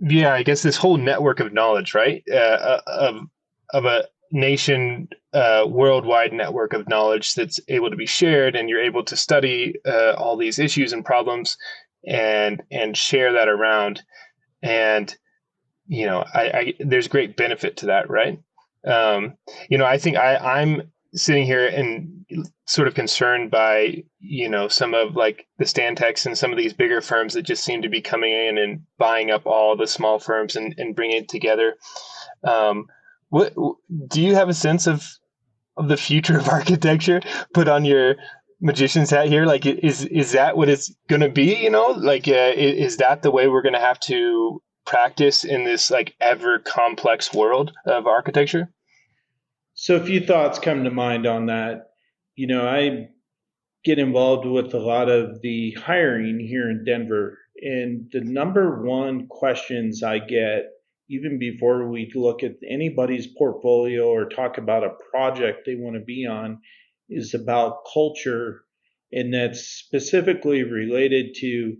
I guess this whole network of knowledge, right? Of a nation, worldwide network of knowledge that's able to be shared, and you're able to study all these issues and problems and share that around. And there's great benefit to that, right? I think I'm sitting here and sort of concerned by, some of like the Stantec's and some of these bigger firms that just seem to be coming in and buying up all the small firms and bringing it together. What do you have a sense of the future of architecture put on your magician's hat here? Like, is that what it's going to be? Like, is that the way we're going to have to practice in this like ever complex world of architecture? So a few thoughts come to mind on that. I get involved with a lot of the hiring here in Denver, and the number one questions I get, even before we look at anybody's portfolio or talk about a project they want to be on, is about culture, and that's specifically related to,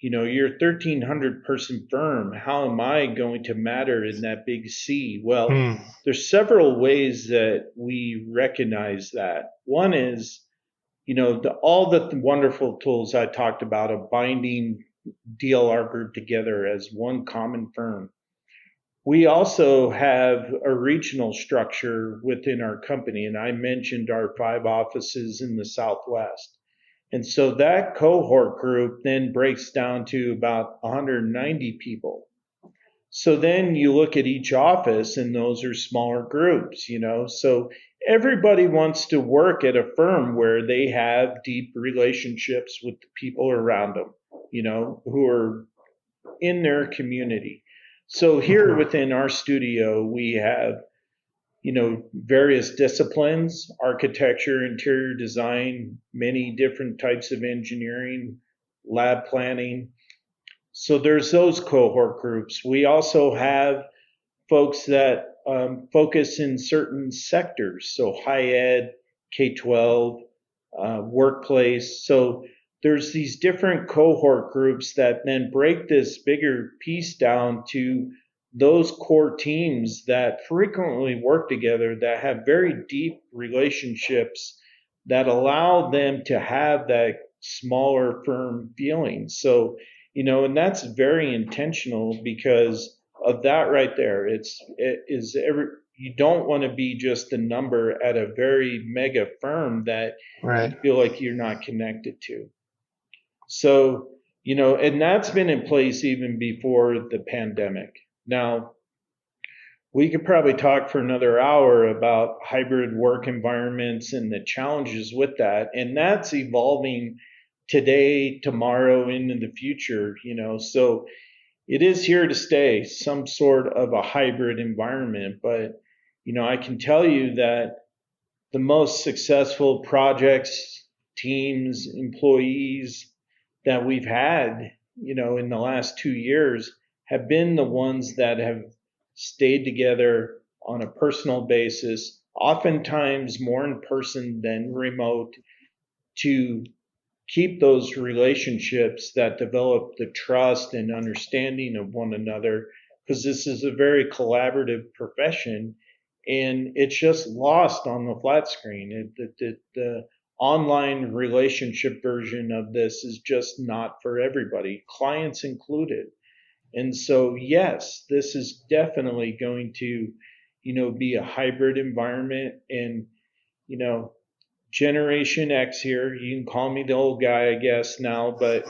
your 1,300 person firm. How am I going to matter in that big sea? Well, Hmm. there's several ways that we recognize that. One is, all the wonderful tools I talked about of binding DLR Group together as one common firm. We also have a regional structure within our company, and I mentioned our 5 offices in the Southwest. And so that cohort group then breaks down to about 190 people. So then you look at each office, and those are smaller groups, So everybody wants to work at a firm where they have deep relationships with the people around them, who are in their community. So here within our studio, we have, various disciplines: architecture, interior design, many different types of engineering, lab planning. So there's those cohort groups. We also have folks that focus in certain sectors, so high ed, K-12, workplace. So there's these different cohort groups that then break this bigger piece down to those core teams that frequently work together, that have very deep relationships that allow them to have that smaller firm feeling. So, and that's very intentional because of that right there. You don't want to be just a number at a very mega firm that Right. you feel like you're not connected to. So, and that's been in place even before the pandemic. Now, we could probably talk for another hour about hybrid work environments and the challenges with that. And that's evolving today, tomorrow, into the future, So it is here to stay, some sort of a hybrid environment. But, I can tell you that the most successful projects, teams, employees that we've had, in the last 2 years have been the ones that have stayed together on a personal basis, oftentimes more in person than remote, to keep those relationships that develop the trust and understanding of one another, because this is a very collaborative profession, and it's just lost on the flat screen. The online relationship version of this is just not for everybody, clients included. And so, yes, this is definitely going to, be a hybrid environment. And, you know, Generation X here, you can call me the old guy, I guess, now, but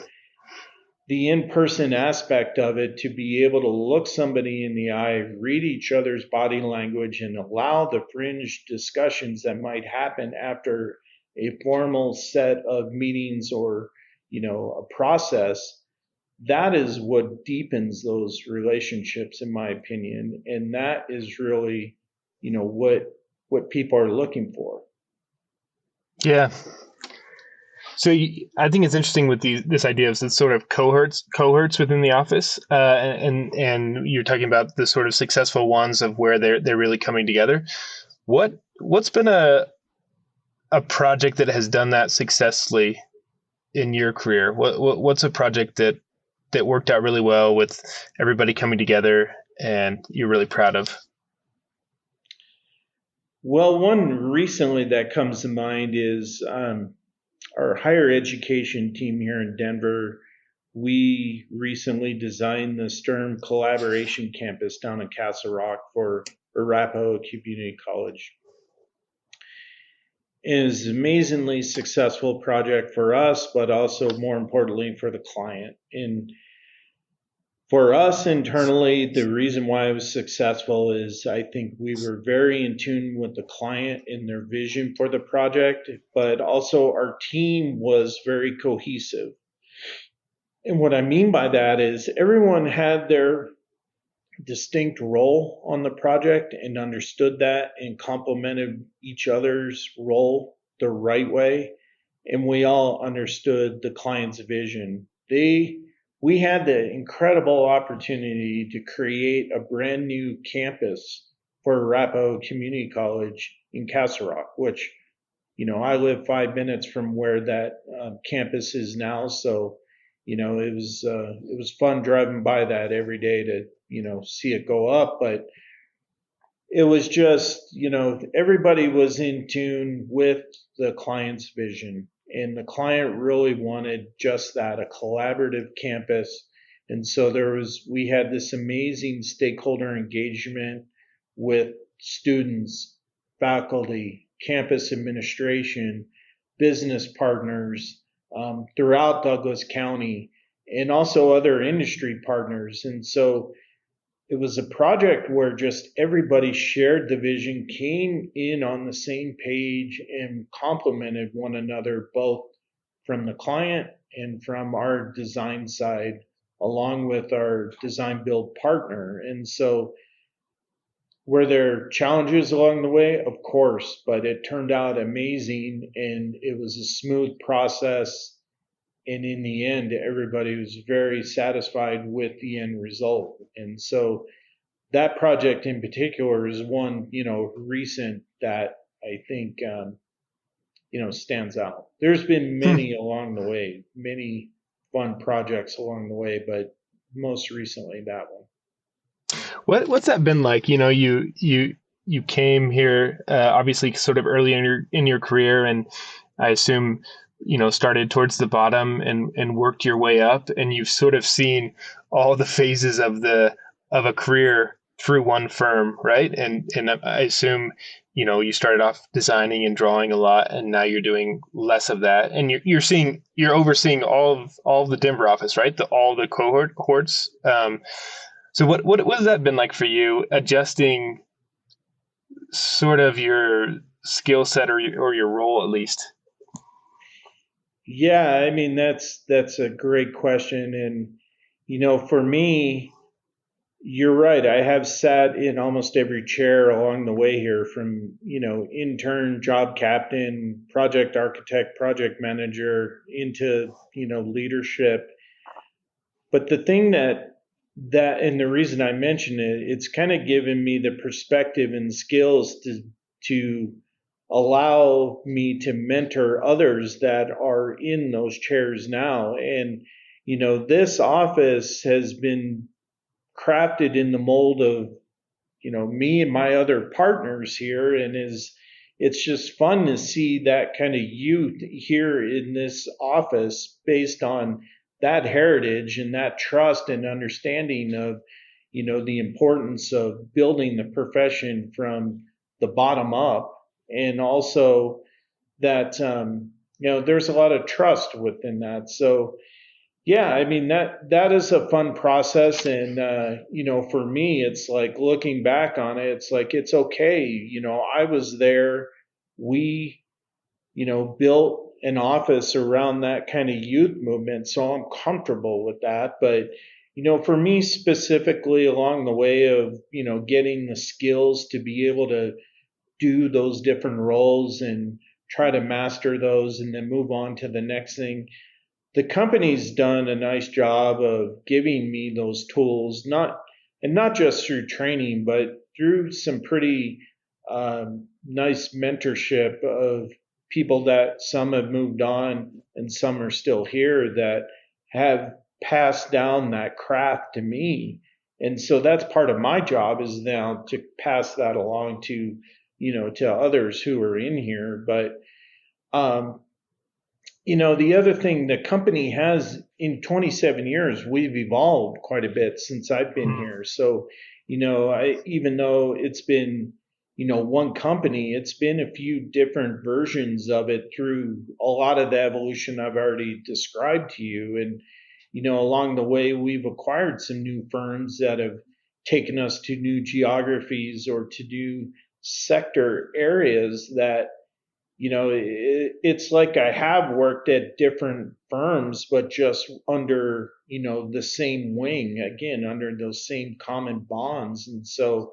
the in-person aspect of it, to be able to look somebody in the eye, read each other's body language, and allow the fringe discussions that might happen after a formal set of meetings or, a process, that is what deepens those relationships, in my opinion. And that is really, what people are looking for. Yeah. So I think it's interesting with this idea of sort of cohorts within the office, and you're talking about the sort of successful ones of where they're really coming together. What's been a project that has done that successfully in your career? What's a project that worked out really well with everybody coming together and you're really proud of? Well, one recently that comes to mind is our higher education team here in Denver. We recently designed the STERM Collaboration Campus down in Castle Rock for Arapahoe Community College. It is an amazingly successful project for us, but also more importantly for the client. And For us internally, the reason why it was successful is I think we were very in tune with the client and their vision for the project, but also our team was very cohesive. And what I mean by that is everyone had their distinct role on the project and understood that and complemented each other's role the right way. And we all understood the client's vision. We had the incredible opportunity to create a brand new campus for Arapahoe Community College in Castle Rock, which, I live 5 minutes from where that campus is now. So, it was fun driving by that every day to, see it go up. But it was just, everybody was in tune with the client's vision. And the client really wanted just that, a collaborative campus. And so we had this amazing stakeholder engagement with students, faculty, campus administration, business partners throughout Douglas County, and also other industry partners. And so it was a project where just everybody shared the vision, came in on the same page, and complemented one another, both from the client and from our design side, along with our design build partner. And so were there challenges along the way? Of course, but it turned out amazing, and it was a smooth process. And in the end, everybody was very satisfied with the end result. And so that project in particular is one, recent that I think, stands out. There's been many along the way, many fun projects along the way, but most recently that one. What's that been like? You came here obviously sort of early in your career, and I assume started towards the bottom and worked your way up, and you've sort of seen all the phases of a career through one firm, right? And I assume you started off designing and drawing a lot, and now you're doing less of that, and you're overseeing all of the Denver office, right? All the cohorts. So what has that been like for you, adjusting sort of your skill set or your role at least? Yeah, I mean that's a great question, and for me, you're right. I have sat in almost every chair along the way here, from intern, job captain, project architect, project manager, into leadership. But the thing that and the reason I mention it, it's kind of given me the perspective and skills to allow me to mentor others that are in those chairs now. And this office has been crafted in the mold of me and my other partners here, and it's just fun to see that kind of youth here in this office based on that heritage and that trust and understanding of the importance of building the profession from the bottom up, and also that there's a lot of trust within that. So yeah, I mean that is a fun process, and for me, it's like looking back on it, it's like it's okay. I was there. We, built an office around that kind of youth movement, so I'm comfortable with that. But for me specifically, along the way of getting the skills to be able to do those different roles and try to master those, and then move on to the next thing. The company's done a nice job of giving me those tools, not just through training, but through some pretty nice mentorship of people that some have moved on and some are still here, that have passed down that craft to me. And so that's part of my job, is now to pass that along to to others who are in here. But the other thing, the company has, in 27 years, we've evolved quite a bit since I've been here. So, even though it's been, one company, it's been a few different versions of it through a lot of the evolution I've already described to you. along the way, we've acquired some new firms that have taken us to new geographies or to new sector areas that, it's like I have worked at different firms, but just under, the same wing, again, under those same common bonds. And so,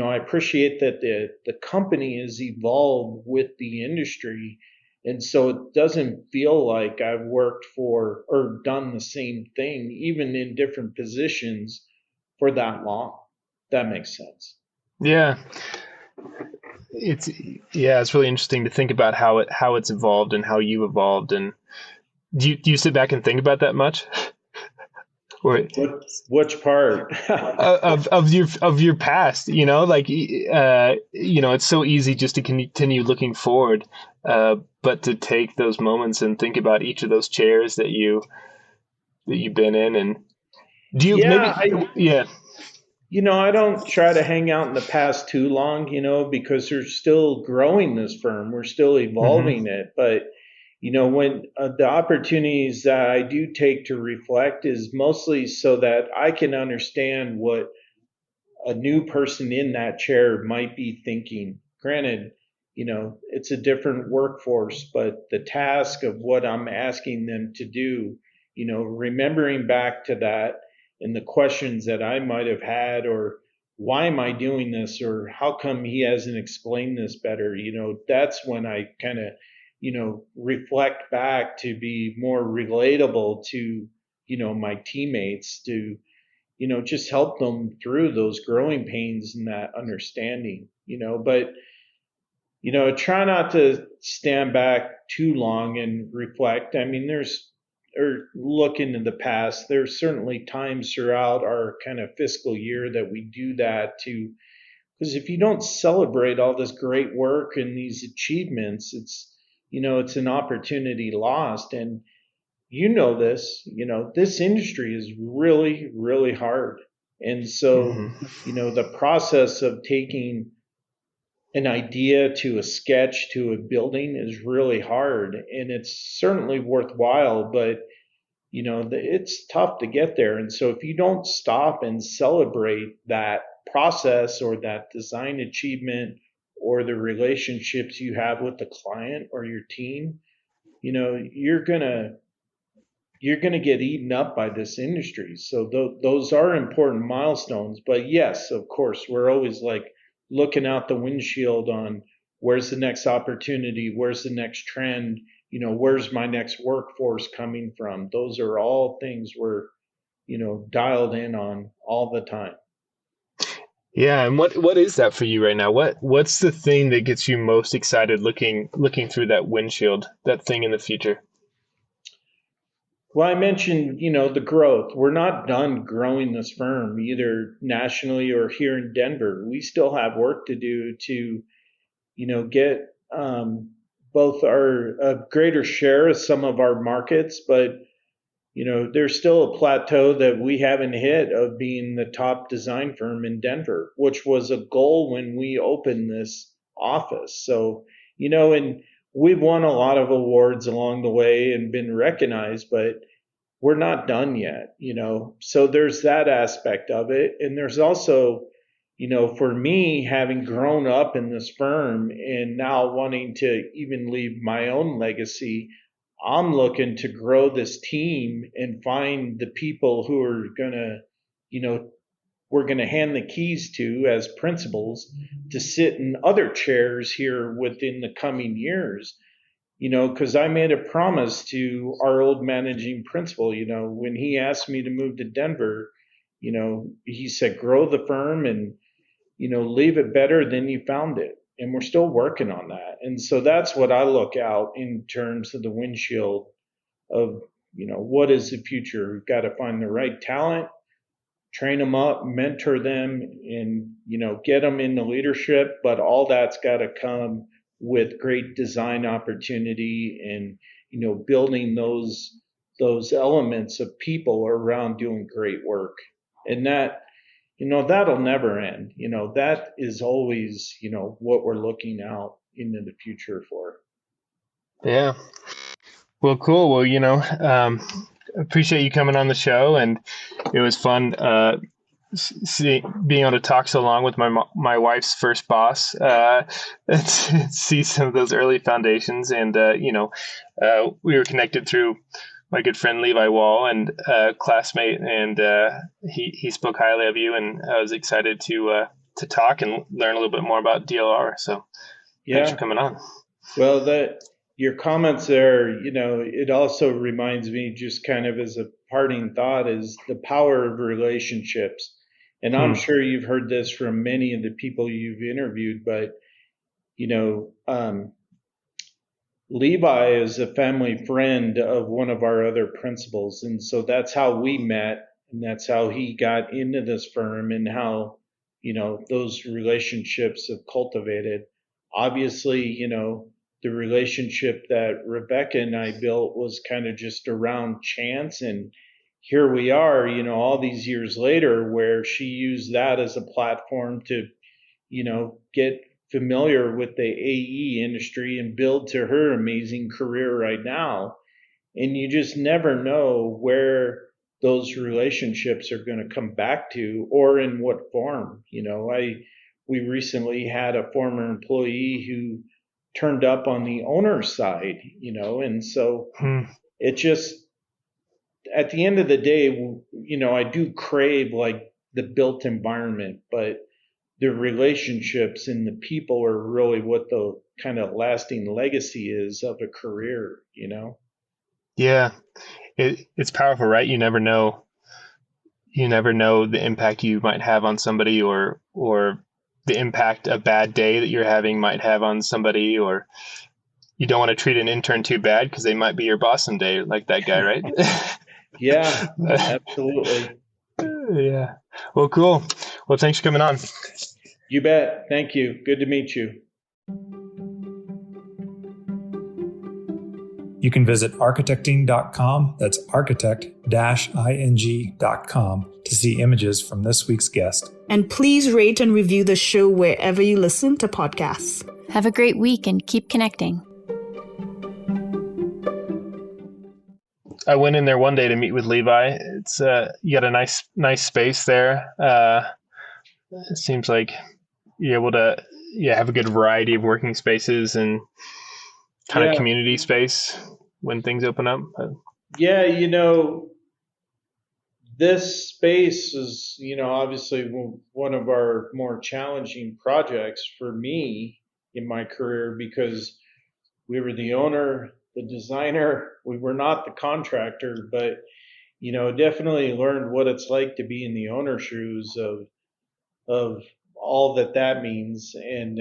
I appreciate that the company has evolved with the industry. And so it doesn't feel like I've worked for or done the same thing, even in different positions for that long. That makes sense. Yeah. It's really interesting to think about how it's evolved and how you've evolved. And do you sit back and think about that much? Or Which part? of your past, it's so easy just to continue looking forward, but to take those moments and think about each of those chairs that you've been in. And do you I don't try to hang out in the past too long, because we're still growing this firm. We're still evolving it. But, when the opportunities that I do take to reflect is mostly so that I can understand what a new person in that chair might be thinking. Granted, it's a different workforce, but the task of what I'm asking them to do, remembering back to that and the questions that I might have had, or why am I doing this, or how come he hasn't explained this better, that's when I kind of, reflect back to be more relatable to, my teammates, to, just help them through those growing pains and that understanding, but, try not to stand back too long and reflect. I mean, or look into the past. There's certainly times throughout our kind of fiscal year that we do that too, because if you don't celebrate all this great work and these achievements, it's an opportunity lost. And this industry is really, really hard. And so, the process of taking an idea to a sketch to a building is really hard, and it's certainly worthwhile, but it's tough to get there. And so if you don't stop and celebrate that process or that design achievement or the relationships you have with the client or your team, you're gonna get eaten up by this industry. So those are important milestones. But yes, of course, we're always like looking out the windshield on where's the next opportunity, where's the next trend, where's my next workforce coming from. Those are all things we're, dialed in on all the time. Yeah, and what is that for you right now? What's the thing that gets you most excited looking through that windshield, that thing in the future? Well, I mentioned, the growth. We're not done growing this firm either nationally or here in Denver. We still have work to do to, get both a greater share of some of our markets, but there's still a plateau that we haven't hit of being the top design firm in Denver, which was a goal when we opened this office. So, and we've won a lot of awards along the way and been recognized, but we're not done yet, So there's that aspect of it. And there's also, for me, having grown up in this firm and now wanting to even leave my own legacy, I'm looking to grow this team and find the people who are we're going to hand the keys to as principals to sit in other chairs here within the coming years, because I made a promise to our old managing principal, when he asked me to move to Denver, he said, grow the firm and, leave it better than you found it. And we're still working on that. And so that's what I look out in terms of the windshield of, what is the future? We've got to find the right talent, train them up, mentor them, and, get them into leadership. But all that's got to come with great design opportunity and, building those elements of people around doing great work. And that, that'll never end. That is always, what we're looking out into the future for. Yeah. Well, cool. Well, appreciate you coming on the show, and it was fun being able to talk so long with my wife's first boss. See some of those early foundations, and we were connected through my good friend Levi Wall and classmate, and he spoke highly of you, and I was excited to talk and learn a little bit more about DLR. So thanks for coming on. Well, your comments there, it also reminds me, just kind of as a parting thought, is the power of relationships. And I'm sure you've heard this from many of the people you've interviewed, but Levi is a family friend of one of our other principals. And so that's how we met, and that's how he got into this firm, and how, those relationships have cultivated. Obviously, the relationship that Rebecca and I built was kind of just around chance. And here we are, all these years later, where she used that as a platform to, get familiar with the AE industry and build to her amazing career right now. And you just never know where those relationships are going to come back to, or in what form. We recently had a former employee who turned up on the owner's side, and so it just, at the end of the day, I do crave like the built environment, but the relationships and the people are really what the kind of lasting legacy is of a career, Yeah, it's powerful, right? You never know the impact you might have on somebody, or the impact a bad day that you're having might have on somebody, or you don't want to treat an intern too bad because they might be your boss someday, like that guy, right? Yeah, absolutely. Yeah. Well, cool. Well, thanks for coming on. You bet. Thank you. Good to meet you. You can visit architecting.com, that's architect-ing.com, to see images from this week's guest. And please rate and review the show wherever you listen to podcasts. Have a great week and keep connecting. I went in there one day to meet with Levi. It's you got a nice space there. It seems like you're able to have a good variety of working spaces and kind of community space when things open up. Yeah, this space is, obviously one of our more challenging projects for me in my career, because we were the owner, the designer. We were not the contractor, but, definitely learned what it's like to be in the owner shoes of all that means. And,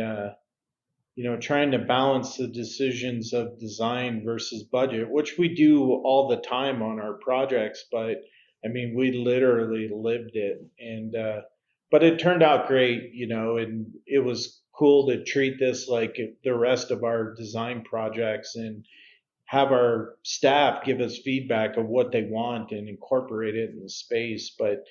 trying to balance the decisions of design versus budget, which we do all the time on our projects, but I mean, we literally lived it. And, but it turned out great, and it was cool to treat this like the rest of our design projects, and have our staff give us feedback of what they want and incorporate it in the space. But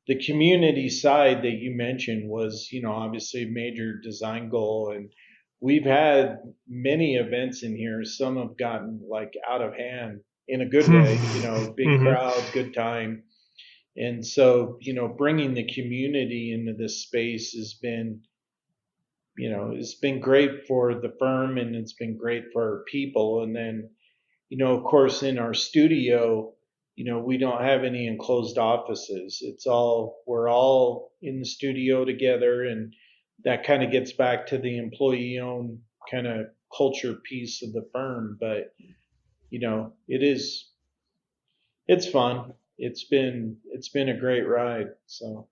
the community side that you mentioned was, obviously a major design goal. And we've had many events in here. Some have gotten like out of hand in a good way, big crowd, good time. And so, bringing the community into this space has been, it's been great for the firm, and it's been great for our people. And then, of course, in our studio, we don't have any enclosed offices. We're all in the studio together, and that kind of gets back to the employee-owned kind of culture piece of the firm. But, it's fun. It's been a great ride. So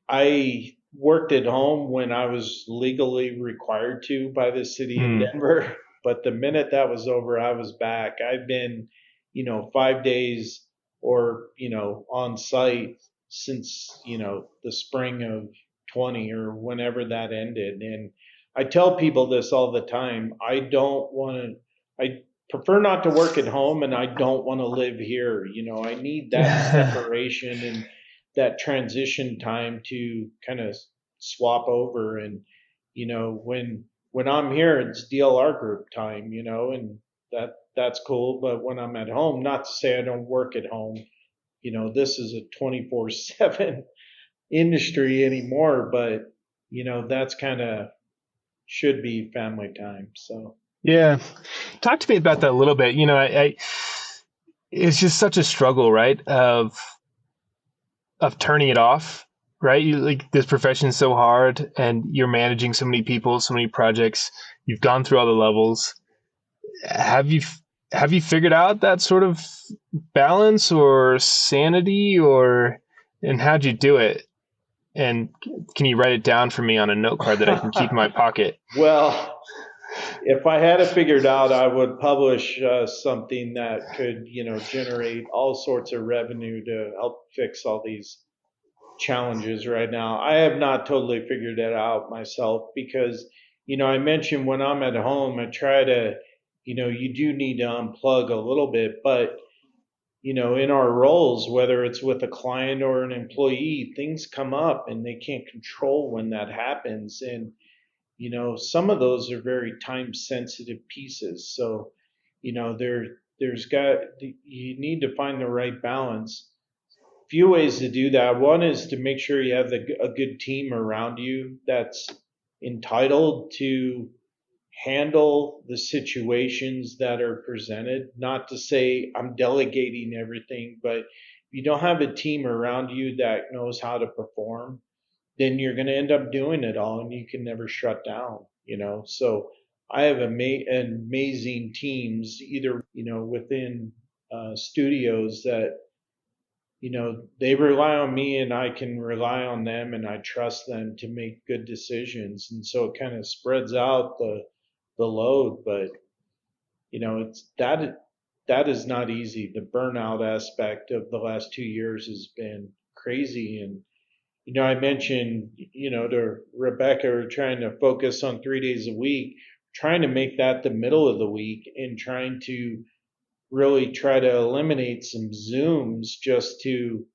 I worked at home when I was legally required to by the city of Denver. But the minute that was over, I was back. I've been, 5 days or, on site since, the spring of 20 or whenever that ended. And I tell people this all the time. I prefer not to work at home, and I don't want to live here. I need that separation and that transition time to kind of swap over. And, when I'm here, it's DLR Group time, and that's cool. But when I'm at home, not to say I don't work at home, this is a 24/7 industry anymore, but that's kind of should be family time. So Yeah. Talk to me about that a little bit. It's just such a struggle, right? Of turning it off, right? You like this profession is so hard and you're managing so many people, so many projects. You've gone through all the levels. Have you figured out that sort of balance or sanity and how'd you do it? And can you write it down for me on a note card that I can keep in my pocket? Well, if I had it figured out, I would publish something that could, generate all sorts of revenue to help fix all these challenges right now. I have not totally figured it out myself because, I mentioned when I'm at home, I try to, you do need to unplug a little bit, but in our roles, whether it's with a client or an employee, things come up and they can't control when that happens. And some of those are very time sensitive pieces. So, there's got, you need to find the right balance. Few ways to do that. One is to make sure you have a good team around you that's entitled to handle the situations that are presented. Not to say I'm delegating everything, but if you don't have a team around you that knows how to perform, then you're going to end up doing it all and you can never shut down. So I have amazing teams either, within studios that, they rely on me and I can rely on them and I trust them to make good decisions. And so it kind of spreads out the load, but it's that is not easy. The burnout aspect of the last 2 years has been crazy. And I mentioned, to Rebecca, we're trying to focus on 3 days a week, trying to make that the middle of the week and trying to really try to eliminate some Zooms just to,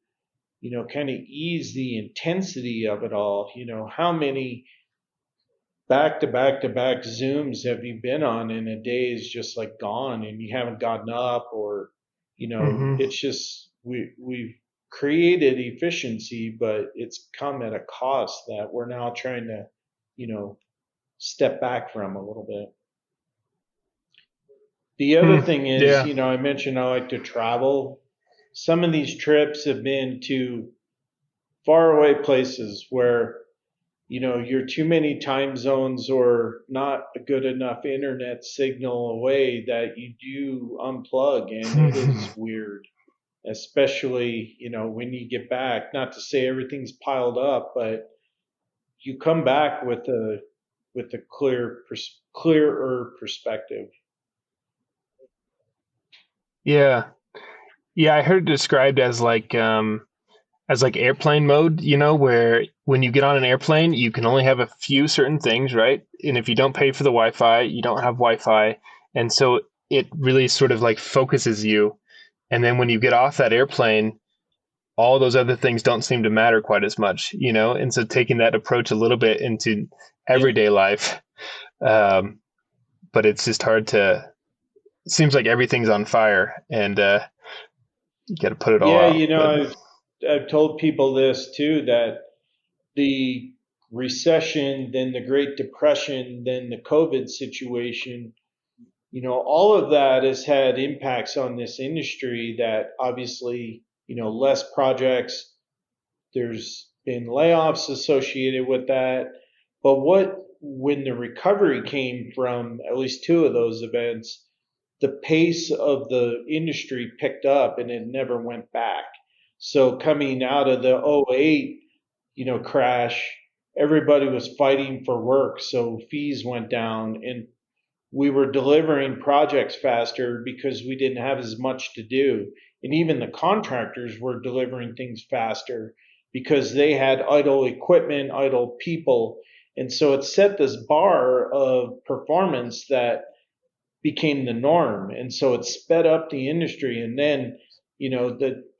kind of ease the intensity of it all. How many back to back to back Zooms have you been on in a day is just like gone and you haven't gotten up or, it's just, we've created efficiency, but it's come at a cost that we're now trying to, step back from a little bit. The other thing is, Yeah. I mentioned I like to travel. Some of these trips have been to faraway places where, you're too many time zones or not a good enough internet signal away that you do unplug and it is weird, especially, when you get back, not to say everything's piled up, but you come back with a clearer perspective. Yeah. Yeah, I heard it described as like airplane mode, where when you get on an airplane, you can only have a few certain things, right? And if you don't pay for the Wi-Fi, you don't have Wi-Fi. And so it really sort of like focuses you. And then when you get off that airplane, all those other things don't seem to matter quite as much, And so taking that approach a little bit into everyday life, but it's just hard to. It seems like everything's on fire, and you got to put it all Yeah, out. I've told people this too, that the recession, then the Great Depression, then the COVID situation, all of that has had impacts on this industry that obviously, less projects, there's been layoffs associated with that. But when the recovery came from at least two of those events, the pace of the industry picked up and it never went back. So coming out of the '08, crash, everybody was fighting for work. So fees went down and we were delivering projects faster because we didn't have as much to do. And even the contractors were delivering things faster because they had idle equipment, idle people. And so it set this bar of performance that became the norm. And so it sped up the industry. And then,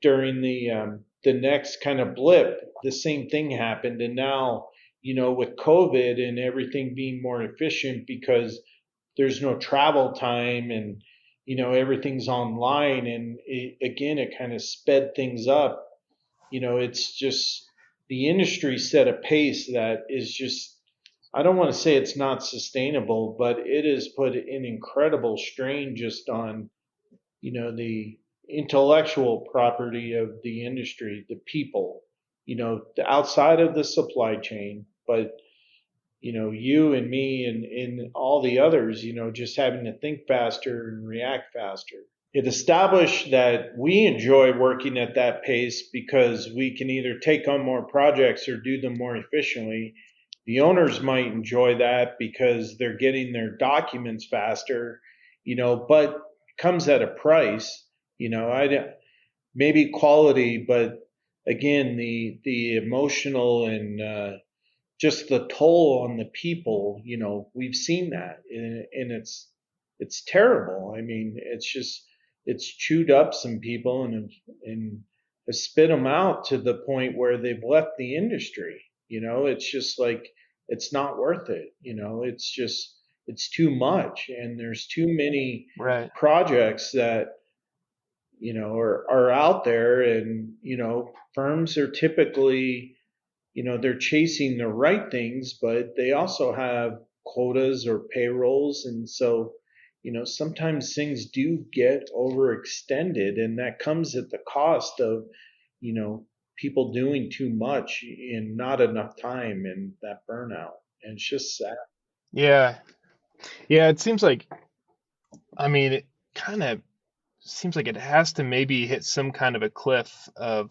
during the next kind of blip, the same thing happened. And now, with COVID and everything being more efficient because there's no travel time and everything's online, and it kind of sped things up. It's just the industry set a pace that is just, I don't want to say it's not sustainable, but it has put an incredible strain just on, the intellectual property of the industry, the people, the outside of the supply chain, but you and me and all the others, just having to think faster and react faster. It established that we enjoy working at that pace because we can either take on more projects or do them more efficiently. The owners might enjoy that because they're getting their documents faster, but it comes at a price. Maybe quality, but again, the emotional and just the toll on the people. We've seen that, and it's terrible. I mean, it's chewed up some people and has spit them out to the point where they've left the industry. It's just like, it's not worth it. It's too much, and there's too many Right. projects that are out there, and firms are typically, they're chasing the right things, but they also have quotas or payrolls, and so sometimes things do get overextended, and that comes at the cost of people doing too much in not enough time, and that burnout, and it's just sad. Yeah. Yeah, it seems like, I mean, it kind of seems like it has to maybe hit some kind of a cliff of,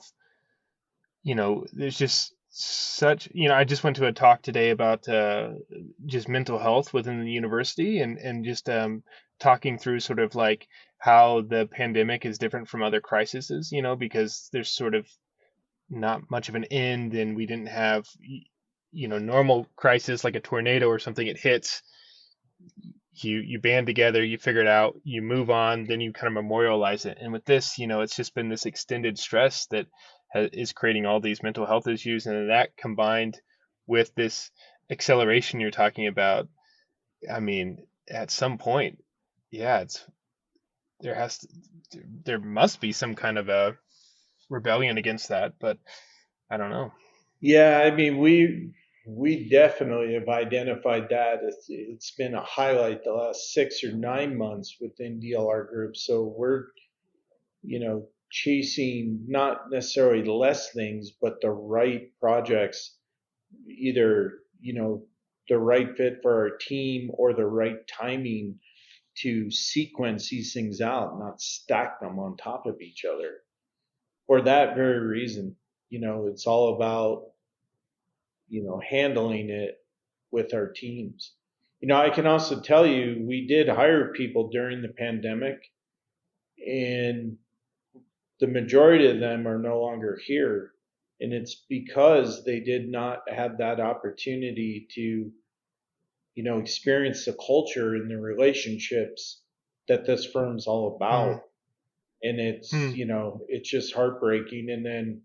there's just such, I just went to a talk today about just mental health within the university, and just talking through sort of like how the pandemic is different from other crises, because there's sort of not much of an end, and we didn't have, normal crisis like a tornado or something. It hits, you band together, you figure it out, you move on, then you kind of memorialize it. And with this, it's just been this extended stress that is creating all these mental health issues, and that combined with this acceleration you're talking about, I mean, at some point, yeah, there must be some kind of a rebellion against that, but I don't know. Yeah, I mean, we definitely have identified that. It's been a highlight the last 6 or 9 months within DLR Group. So we're, chasing not necessarily less things, but the right projects, either, the right fit for our team or the right timing to sequence these things out, not stack them on top of each other. For that very reason, it's all about, handling it with our teams. I can also tell you, we did hire people during the pandemic, and the majority of them are no longer here. And it's because they did not have that opportunity to, experience the culture and the relationships that this firm's all about. And Hmm. it's just heartbreaking. And then,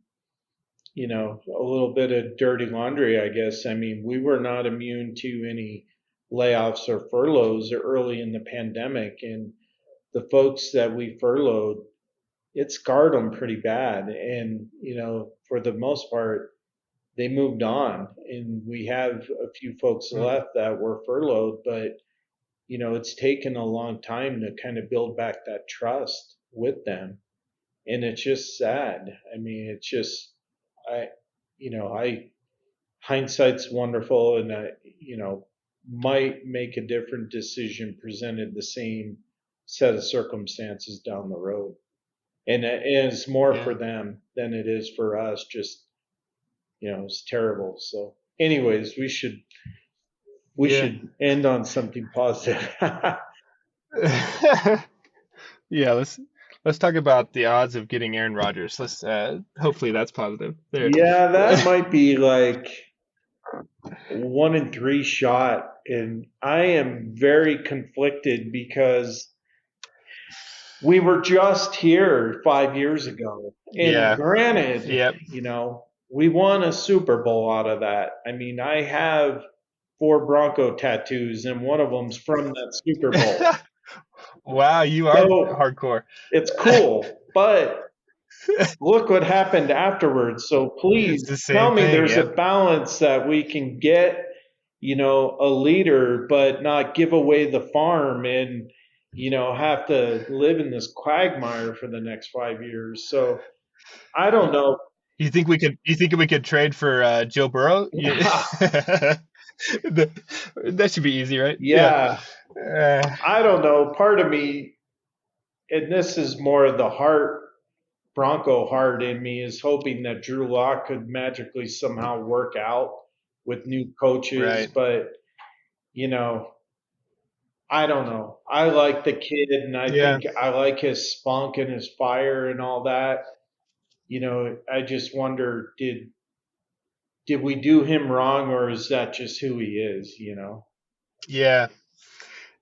a little bit of dirty laundry, I guess. I mean, we were not immune to any layoffs or furloughs early in the pandemic. And the folks that we furloughed, it scarred them pretty bad. And, for the most part, they moved on. And we have a few folks Hmm. left that were furloughed, but, it's taken a long time to kind of build back that trust with them. And it's just sad. I mean, it's just, I, hindsight's wonderful, and I, might make a different decision presented the same set of circumstances down the road. And it's more for Yeah. them than it is for us. Just, it's terrible. So, anyways, we Yeah. should end on something positive. Yeah, let's talk about the odds of getting Aaron Rodgers. Let's hopefully that's positive. There. Yeah, that might be like 1 in 3 shot, and I am very conflicted because we were just here 5 years ago, and Yeah. granted, Yep. we won a Super Bowl out of that. I mean, I have 4 Bronco tattoos, and one of them's from that Super Bowl. Wow, you are So hardcore. it's cool, but look what happened afterwards. So It's please the tell same me thing. there's a Yep. balance that we can get, a leader, but not give away the farm and, have to live in this quagmire for the next 5 years. So I don't know. You think we could trade for Joe Burrow? That should be easy, right? Yeah. Yeah, Uh, I don't know. Part of me, and this is more of the Bronco heart in me, is hoping that Drew Lock could magically somehow work out with new coaches. right. But, you know, I don't know. I like the kid, and I Yeah. think I like his spunk and his fire and all that. I just wonder, did we do him wrong, or is that just who he is? Yeah.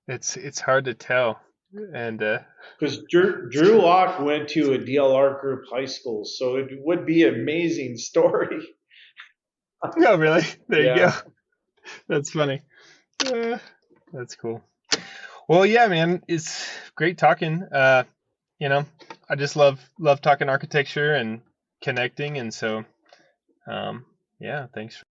It's hard to tell. And Because Drew Lock went to a DLR Group high school, so it would be an amazing story. no, really. There you go. Yeah. That's funny. That's cool. Well, yeah, man, it's great talking. I just love talking architecture and connecting, and so yeah, thanks